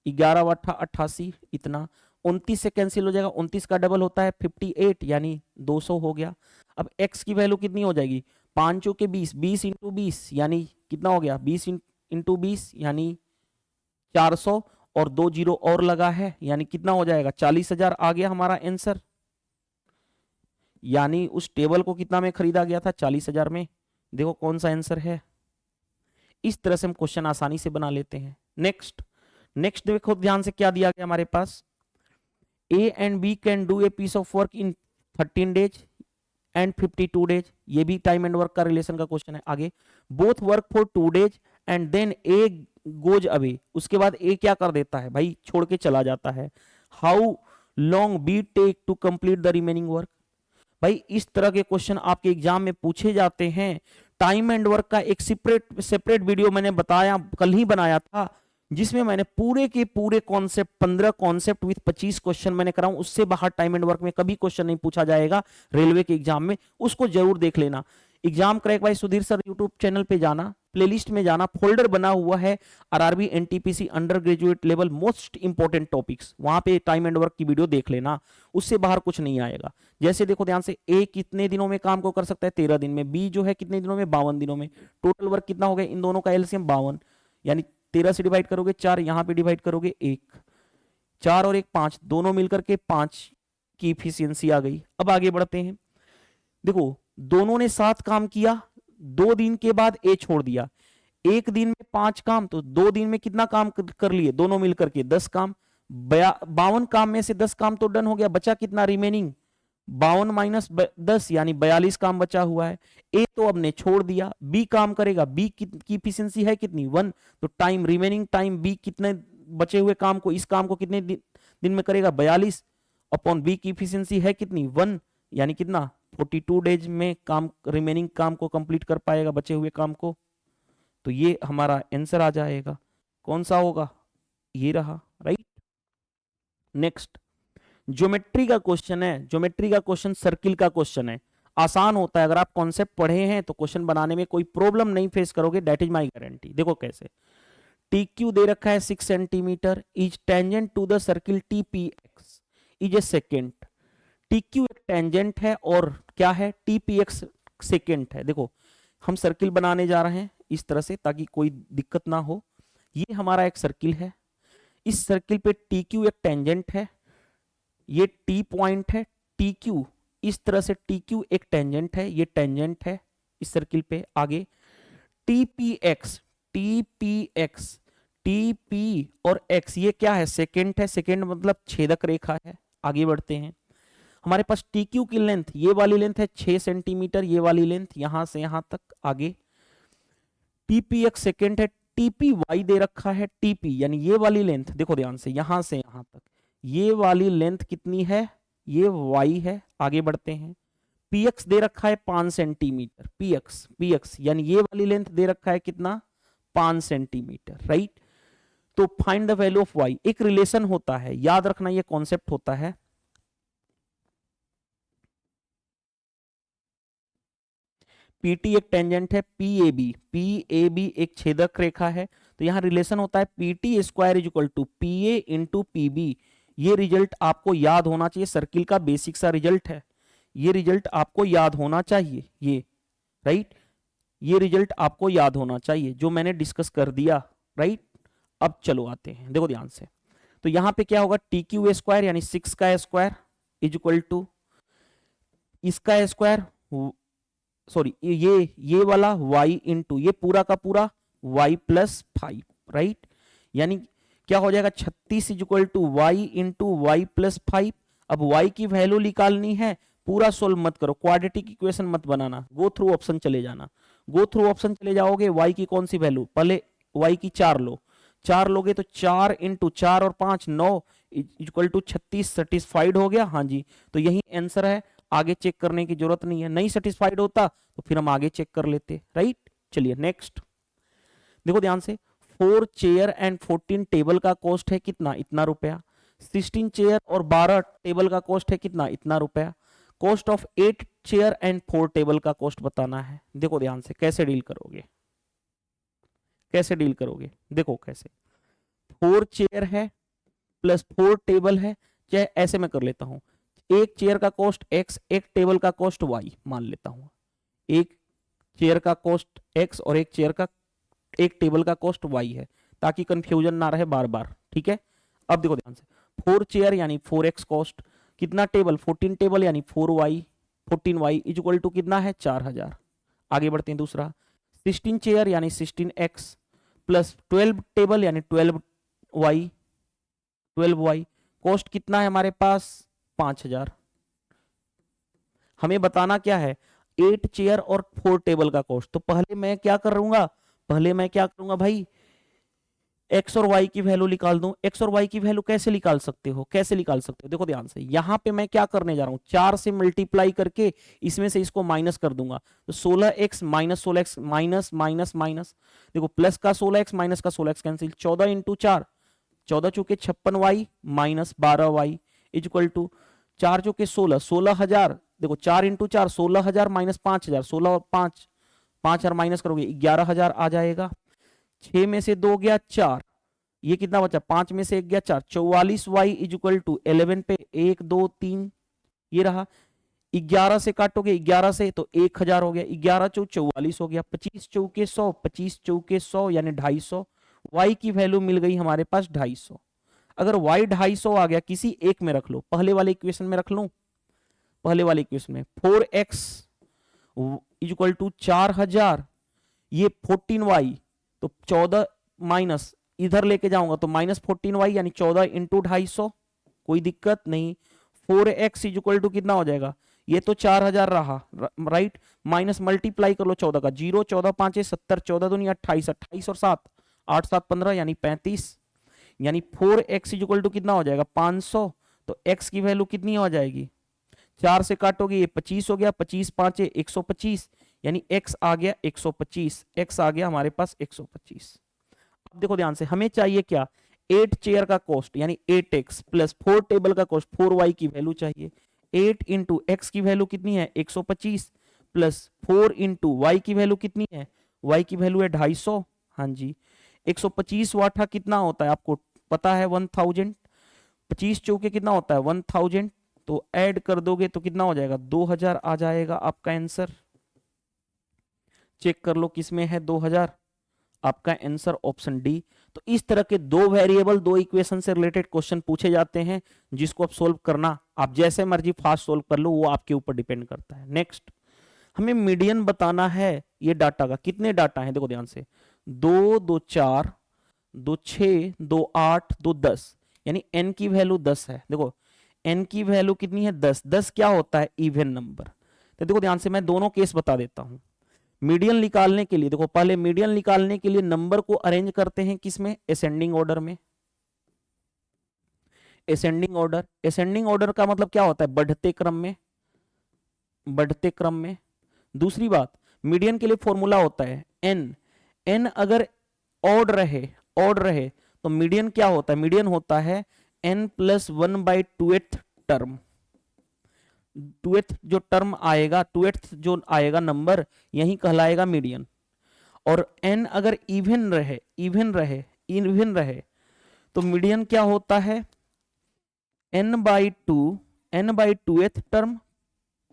11 8 88, इतना। 29 से कैंसिल हो जाएगा, 29 का डबल होता है 58 यानी 200 हो गया। अब x की वैल्यू कितनी हो जाएगी, 5 चौके 20, 20 इंटू 20 यानी कितना हो गया, 20 इंटू 20 यानी 400, और 2 जीरो और लगा है यानी कितना हो जाएगा, 40,000 आ गया हमारा आंसर। यानी उस टेबल को कितना में खरीदा गया था, 40,000 में। देखो कौन सा आंसर है। इस तरह से हम क्वेश्चन आसानी से बना लेते हैं। नेक्स्ट देखो ध्यान से क्या दिया गया हमारे पास, A and B can do a piece of work in 13 days and 52 days। ये भी टाइम एंड वर्क का रिलेशन का क्वेश्चन है। आगे both work for 2 days and then A goes away, उसके बाद A क्या कर देता है भाई, छोड़ के चला जाता है। How long B take to complete the remaining work, भाई इस तरह के क्वेश्चन आपके एग्जाम में पूछे जाते हैं। टाइम एंड वर्क का एक सेपरेट वीडियो मैंने बताया, कल ही बनाया था, जिसमें मैंने पूरे के पूरे कॉन्सेप्ट 15 कॉन्सेप्ट विद 25 क्वेश्चन मैंने कराऊं। उससे बाहर टाइम एंड वर्क में कभी क्वेश्चन नहीं पूछा जाएगा रेलवे के एग्जाम में, उसको जरूर देख लेना। Exam crack by Sudhir sir YouTube channel पे जाना, प्लेलिस्ट में जाना, फोल्डर बना हुआ है RRB NTPC under graduate level most important topics, वहां पे टाइम एंड वर्क की वीडियो देख लेना, उससे बाहर कुछ नहीं आएगा। जैसे देखो ध्यान से, ए कितने दिनों में काम को कर सकता है, 13 दिन में। बी जो है कितने दिनों में, 52 दिनों में। टोटल वर्क कितना हो गया, इन दोनों का एलसीएम 52, यानी 13 से डिवाइड करोगे 4, यहां पे डिवाइड करोगे 1, 4 और 1 5, दोनों मिलकर के 5 की इफिशियंसी आ गई। अब आगे बढ़ते हैं। देखो दोनों ने 7 काम किया, 2 दिन के बाद ए छोड़ दिया। एक दिन में 5 काम, तो 2 दिन में कितना काम कर लिए दोनों मिलकर के, 10 काम। 52 काम में से 10 काम तो डन हो गया, बचा कितना रिमेनिंग, 52 माइनस 10 यानी 42 काम बचा हुआ है। ए तो अब ने छोड़ दिया, बी काम करेगा, बी की इफिशियंसी है कितनी, 1, तो टाइम रिमेनिंग टाइम बी कितने बचे हुए काम को, इस काम को कितने दिन में करेगा, 42 अपॉन बी की इफिशियंसी है कितनी, 1, यानी कितना 42 डेज में काम रिमेनिंग काम को कंप्लीट कर पाएगा, बचे हुए काम को। तो ये हमारा आंसर आ जाएगा, कौन सा होगा, ये रहा, राइट। नेक्स्ट ज्योमेट्री का क्वेश्चन है। ज्योमेट्री का क्वेश्चन सर्किल का क्वेश्चन है, आसान होता है। अगर आप कॉन्सेप्ट पढ़े हैं तो क्वेश्चन बनाने में कोई प्रॉब्लम नहीं फेस करोगे, दैट इज माय गारंटी। देखो कैसे, टी क्यू दे रखा है 6 centimetre, is tangent to the circle T P X is a second. T Q एक टेंजेंट है और क्या है, टी पी एक्स सेकेंड है। देखो हम सर्किल बनाने जा रहे हैं इस तरह से ताकि कोई दिक्कत ना हो। ये हमारा एक सर्किल है, इस सर्किल पे टी क्यू एक टेंजेंट है, ये टी पॉइंट है, टी क्यू इस तरह से, टी क्यू एक टेंजेंट है, ये टेंजेंट है इस सर्किल पे। आगे T P x, T P x, T P और एक्स ये क्या है, सेकेंड है, सेकेंड मतलब छेदक रेखा है। आगे बढ़ते हैं, हमारे पास टी क्यू की लेंथ, ये वाली लेंथ है 6 सेंटीमीटर, ये वाली लेंथ यहां से यहां तक। आगे टीपी एक्स सेकेंड है, टीपी वाई दे रखा है, टीपी यानी ये वाली लेंथ, देखो ध्यान से यहां तक, ये वाली लेंथ कितनी है, ये वाई है। आगे बढ़ते हैं, पीएक्स दे रखा है 5 सेंटीमीटर, पीएक्स पीएक्स यानी ये वाली लेंथ दे रखा है कितना, 5 सेंटीमीटर, राइट। तो find the value of Y, एक रिलेशन होता है, याद रखना ये कॉन्सेप्ट होता है। पीटी एक टेंजेंट है, पीएबी एक छेदक रेखा है, तो यहां रिलेशन होता है PT square is equal to PA into PB. ये रिजल्ट आपको याद होना चाहिए, सर्किल का बेसिक सा रिजल्ट है, ये रिजल्ट आपको याद होना चाहिए, ये राइट, ये रिजल्ट आपको याद होना चाहिए जो मैंने डिस्कस कर दिया, राइट। अब चलो आते हैं, देखो ध्यान से, तो यहां पे क्या होगा, टी क्यू स्क्वायर यानी 6 का स्क्वायर इज इक्वल टू इसका स्क्वायर, सॉरी ये वाला y इंटू ये पूरा का पूरा y प्लस 5, राइट। यानी क्या हो जाएगा, 36 is equal to Y into Y plus 5। अब y की वैल्यू निकालनी है, पूरा सोल्व मत करो, क्वाड्रेटिक इक्वेशन मत बनाना, गो थ्रू ऑप्शन चले जाना। गो थ्रू ऑप्शन चले जाओगे, y की कौन सी वैल्यू, पहले y की 4 लो, 4 लोगे तो 4 इंटू 4 और 5 9 इक्वल टू 36, सेटिस्फाइड हो गया, हाँ जी, तो यही आंसर है। आगे चेक करने की जरूरत नहीं है, नहीं सेटिस्फाइड होता तो फिर हम आगे चेक कर लेते, राइट। चलिए नेक्स्ट, देखो ध्यान से, 4 चेयर एंड 14 टेबल का कॉस्ट है कितना, इतना रुपया। 16 चेयर और 12 टेबल का कॉस्ट है कितना, इतना रुपया। Cost of 8 chair and 4 table का कॉस्ट बताना है। देखो ध्यान से कैसे डील करोगे, कैसे डील करोगे, देखो कैसे, 4 चेयर है प्लस 4 टेबल है, चाहे ऐसे मैं कर लेता हूं, एक चेयर का कॉस्ट x, एक टेबल का कॉस्ट y मान लेता हूं, एक चेयर का कॉस्ट x और एक टेबल का कॉस्ट y है, ताकि कंफ्यूजन ना रहे बार बार, ठीक है। अब देखो ध्यान से, 4 चेयर यानी 4x कॉस्ट, कितना टेबल, 14 टेबल यानी 14y इज इक्वल टू कितना है, 4000। आगे बढ़ते हैं, दूसरा 16 चेयर यानी 16x प्लस 12 टेबल यानी 12y कॉस्ट कितना है हमारे पास, 5000। हमें बताना क्या है, 8 चेयर और 4 टेबल का कॉस्ट। तो पहले मैं क्या करूंगा भाई, एक्स और वाई की वैल्यू निकाल दूं। एक्स और वाई की वैल्यू कैसे निकाल सकते हो, कैसे निकाल सकते हो, देखो ध्यान से, यहां पे मैं क्या करने जा रहा हूं, 4 से मल्टीप्लाई करके इसमें से इसको माइनस कर दूंगा। तो 16x minus 16x minus minus minus, देखो प्लस का 16x माइनस का 16x कैंसिल, 14 इंटू 4, 14 चौके 56y minus 12y equal to 4 चौके 16, 16,000, देखो 4 इंटू 4 16,000 माइनस 5,000, 16 और 5, 5,000 माइनस करोगे 11,000 आ जाएगा। 6 में से 2 गया 4, ये कितना बचा, 5 में से 1 गया 4, 44y इक्वल टू 11 पे 1 2 3, ये रहा। 11 से काटोगे 11 से तो 1,000 हो गया, 11 चौक 44 हो गया, 25 चौके 100, 25 चौके 100 यानी 250। y की वैल्यू मिल गई हमारे पास 250। अगर y 250 आ गया, किसी एक में रख लो, पहले वाले इक्वेशन में रख लो, पहले वाले इक्वेशन में 4x इक्वल टू 4000, ये 14y, तो 14 माइनस इधर लेके जाऊंगा तो माइनस 14y यानी 14 इंटू 250, कोई दिक्कत नहीं। 4x इक्वल टू कितना हो जाएगा, ये तो 4000 रहा, राइट, माइनस मल्टीप्लाई कर लो 14 का, 0 14 5 70, 14 दूनी 28, 28 और 7 8 7 15 यानी 35, यानी 4x इक्वल टू कितना हो जाएगा 500। तो x की वैल्यू कितनी हो जाएगी, 4 से काटोगे ये 25 हो गया, 25 5 125, यानी x आ गया 125, x आ गया हमारे पास 125। अब देखो ध्यान से, हमें चाहिए क्या, 8 चेयर का कॉस्ट यानी 8x प्लस 4 टेबल का कॉस्ट 4y की वैल्यू चाहिए। 8 इंटू एक्स की वैल्यू कितनी है 125, प्लस 4 इंटू वाई की वैल्यू कितनी है, y की वैल्यू है 250, हाँ जी। 125 वाटा कितना होता है आपको पता है 1000, 25 चौके कितना होता है 1000, तो ऐड कर दोगे तो कितना हो जाएगा 2000 आ जाएगा आपका आंसर। चेक कर लो किसमें है 2000, आपका आंसर ऑप्शन डी। तो इस तरह के दो वेरिएबल, दो इक्वेशन से रिलेटेड क्वेश्चन पूछे जाते हैं, जिसको आप सोल्व करना, आप जैसे मर्जी फास्ट सोल्व कर लो, वो आपके ऊपर डिपेंड करता है। नेक्स्ट, हमें मीडियन बताना है ये डाटा का, कितने डाटा है देखो ध्यान से, 2 2 4 2 6 2 8 2 10, यानी n की वैल्यू 10 है। देखो n की वैल्यू कितनी है 10, 10 क्या होता है इवन नंबर। तो देखो ध्यान से, मैं दोनों केस बता देता हूं। मीडियन निकालने के लिए, देखो पहले मीडियन निकालने के लिए नंबर को अरेंज करते हैं किसमें, असेंडिंग ऑर्डर में। असेंडिंग ऑर्डर, असेंडिंग ऑर्डर का मतलब क्या होता है, बढ़ते क्रम में, बढ़ते क्रम में। दूसरी बात, मीडियन के लिए फॉर्मूला होता है n, n अगर ऑड रहे, ऑड रहे तो मीडियन क्या होता है, मीडियन होता है n plus 1/2th term, 2th जो टर्म आएगा, 2th जो आएगा नंबर, यही कहलाएगा मीडियन। और n अगर इवन रहे, इवन रहे, इवन रहे तो मीडियन क्या होता है n/2, n/2th term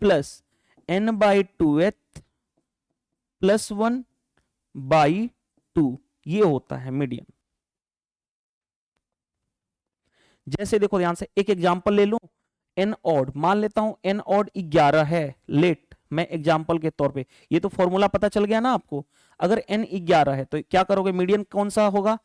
plus n/2th plus 1/2, ये होता है मीडियन। जैसे देखो ध्यान से, एक एग्जांपल ले लूं, n ऑड, मान लेता हूं n ऑड 11 है, लेट, मैं एग्जांपल के तौर पे, ये तो फॉर्मूला पता चल गया ना आपको। अगर n 11 है तो क्या करोगे, मीडियन कौन सा होगा,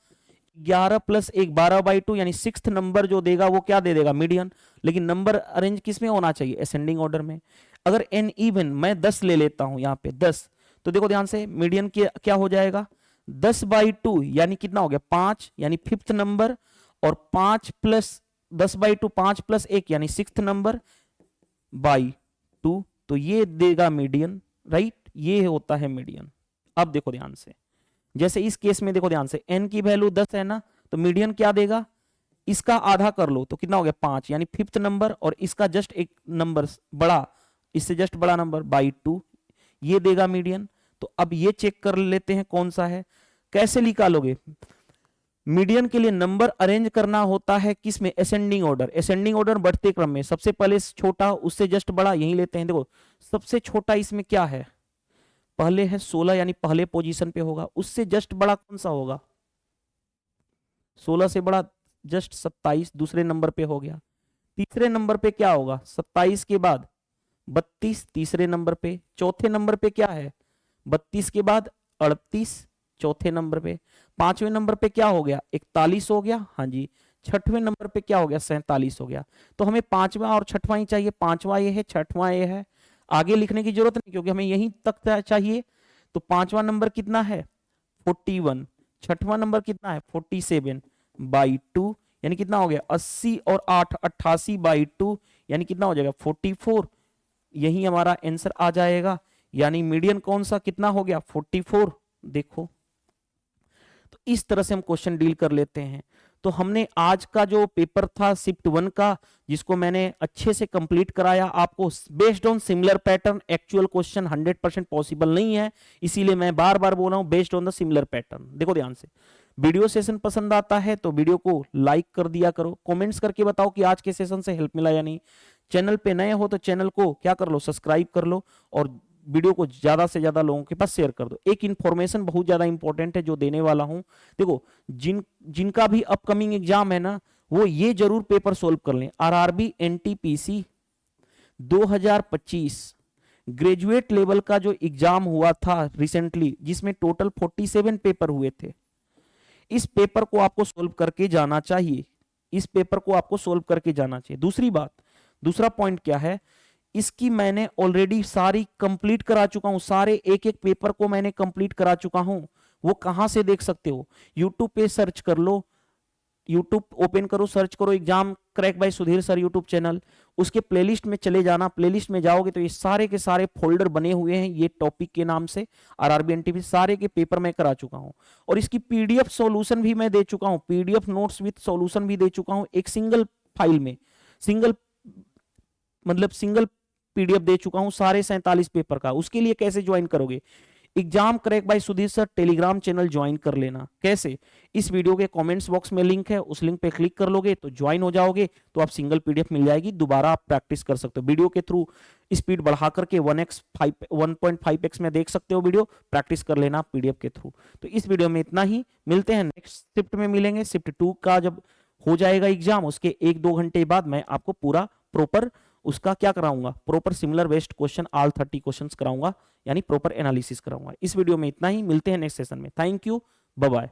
11 प्लस 1 12/2, यानी 6th नंबर जो देगा वो क्या दे देगा, मीडियन। लेकिन नंबर अरेंज किस में होना चाहिए, असेंडिंग ऑर्डर में। अगर n इवन, मैं 10 ले लेता हूं यहाँ पे 10, तो देखो ध्यान से, मीडियन क्या हो जाएगा 10/2, यानी कितना हो गया 5, यानी 5th नंबर, और 5 प्लस 10/2 5 प्लस 1 यानी 6th नंबर बाई 2, तो ये देगा मीडियन, राइट, ये होता है मीडियन। अब देखो ध्यान से, जैसे इस केस में देखो ध्यान से, n की वैल्यू 10 है ना, तो मीडियन क्या देगा, इसका आधा कर लो तो कितना हो गया 5, यानी 5th नंबर, और इसका जस्ट एक नंबर बड़ा, इससे जस्ट बड़ा नंबर बाई 2, ये देगा मीडियन। तो अब ये चेक कर लेते हैं कौन सा है, कैसे निकालोगे, मीडियन के लिए नंबर अरेंज करना होता है किसमें, असेंडिंग ऑर्डर। असेंडिंग ऑर्डर बढ़ते क्रम में, सबसे पहले छोटा, उससे जस्ट बड़ा, यही लेते हैं। देखो सबसे छोटा इसमें क्या है, पहले है 16, यानी पहले पोजीशन पे होगा, उससे जस्ट बड़ा कौन सा होगा, 16 से बड़ा जस्ट 27 दूसरे नंबर पे हो गया। तीसरे नंबर पे क्या होगा, 27 के बाद 32 तीसरे नंबर पे। चौथे नंबर पे क्या है, 32 के बाद 38 चौथे नंबर पे। पांचवें नंबर पे क्या हो गया, 41 हो गया, हाँ जी। छठवें नंबर पे क्या हो गया, 47 हो गया। तो हमें पांचवा और छठवां ही चाहिए, पांचवा ये है, छठवां ये है, आगे लिखने की जरूरत नहीं क्योंकि हमें यहीं तक चाहिए। तो पांचवा नंबर कितना है 41, छठवां नंबर कितना है 47/2 यानी कितना हो गया 80 और 8 88/2 यानी कितना हो जाएगा 44। यही हमारा आंसर आ जाएगा। यानी मीडियन कौन सा कितना हो गया 44। देखो तो इस तरह से हम क्वेश्चन डील कर लेते हैं। तो हमने आज का जो पेपर था शिफ्ट 1 का, जिसको मैंने अच्छे से कंप्लीट कराया आपको based on similar pattern. Actual question 100% possible नहीं है, इसीलिए मैं बार बार बोल रहा हूं based on the similar pattern. देखो ध्यान से, वीडियो सेशन पसंद आता है तो वीडियो को लाइक कर दिया करो, कमेंट्स करके बताओ कि आज के सेशन से हेल्प मिला या नहीं। चैनल पे नए हो तो चैनल को क्या कर लो, सब्सक्राइब कर लो, और वीडियो को ज्यादा से ज्यादा लोगों के पास शेयर कर दो। एक इंफॉर्मेशन बहुत ज्यादा इंपॉर्टेंट है जो देने वाला हूं। देखो जिनका भी अपकमिंग एग्जाम है ना, वो ये जरूर पेपर सोल्व कर लें। आरआरबी एनटीपीसी 2025 ग्रेजुएट लेवल का जो एग्जाम हुआ था रिसेंटली, जिसमें टोटल 47 पेपर हुए थे, इस पेपर को आपको सोल्व करके जाना चाहिए। इस पेपर को आपको सोल्व करके जाना चाहिए। दूसरी बात, दूसरा पॉइंट क्या है, इसकी मैंने ऑलरेडी सारी कंप्लीट करा चुका हूं। सारे एक एक पेपर को मैंने कंप्लीट करा चुका हूं। वो कहां से देख सकते हो, यूट्यूब पे सर्च कर लो, यूट्यूब ओपन करो, सर्च करो exam crack by Sudhir sir YouTube channel, उसके प्लेलिस्ट में चले जाना। प्लेलिस्ट में जाओगे तो ये सारे के सारे फोल्डर बने हुए हैं ये टॉपिक के नाम से। आरआरबी एनटीपीसी सारे के पेपर मैं करा चुका हूं, और इसकी पीडीएफ सॉल्यूशन भी मैं दे चुका हूं, पीडीएफ नोट्स विद सॉल्यूशन भी दे चुका हूं एक सिंगल फाइल में, सिंगल पीडीएफ दे चुका हूं सारे 47 पेपर का। उसके लिए कैसे ज्वाइन करोगे, exam crack by Sudhir sir Telegram channel join कर लेना। कैसे, इस वीडियो के कमेंट्स बॉक्स में लिंक है, उस लिंक पे क्लिक कर लोगे तो ज्वाइन हो जाओगे, तो आप सिंगल पीडीएफ मिल जाएगी, दोबारा आप प्रैक्टिस कर सकते हो। वीडियो के थ्रू स्पीड बढ़ा करके 1.5x में देख सकते हो वीडियो, प्रैक्टिस कर लेना पीडीएफ के थ्रू। तो इस वीडियो में इतना ही, मिलते हैं नेक्स्ट शिफ्ट में, मिलेंगे शिफ्ट 2 का जब हो जाएगा एग्जाम, उसके 1-2 घंटे बाद मैं आपको पूरा प्रॉपर उसका क्या कराऊंगा, proper similar based question all 30 questions कराऊंगा, यानी प्रॉपर एनालिसिस कराऊंगा। इस वीडियो में इतना ही, मिलते हैं नेक्स्ट सेशन में। Thank you, bye bye.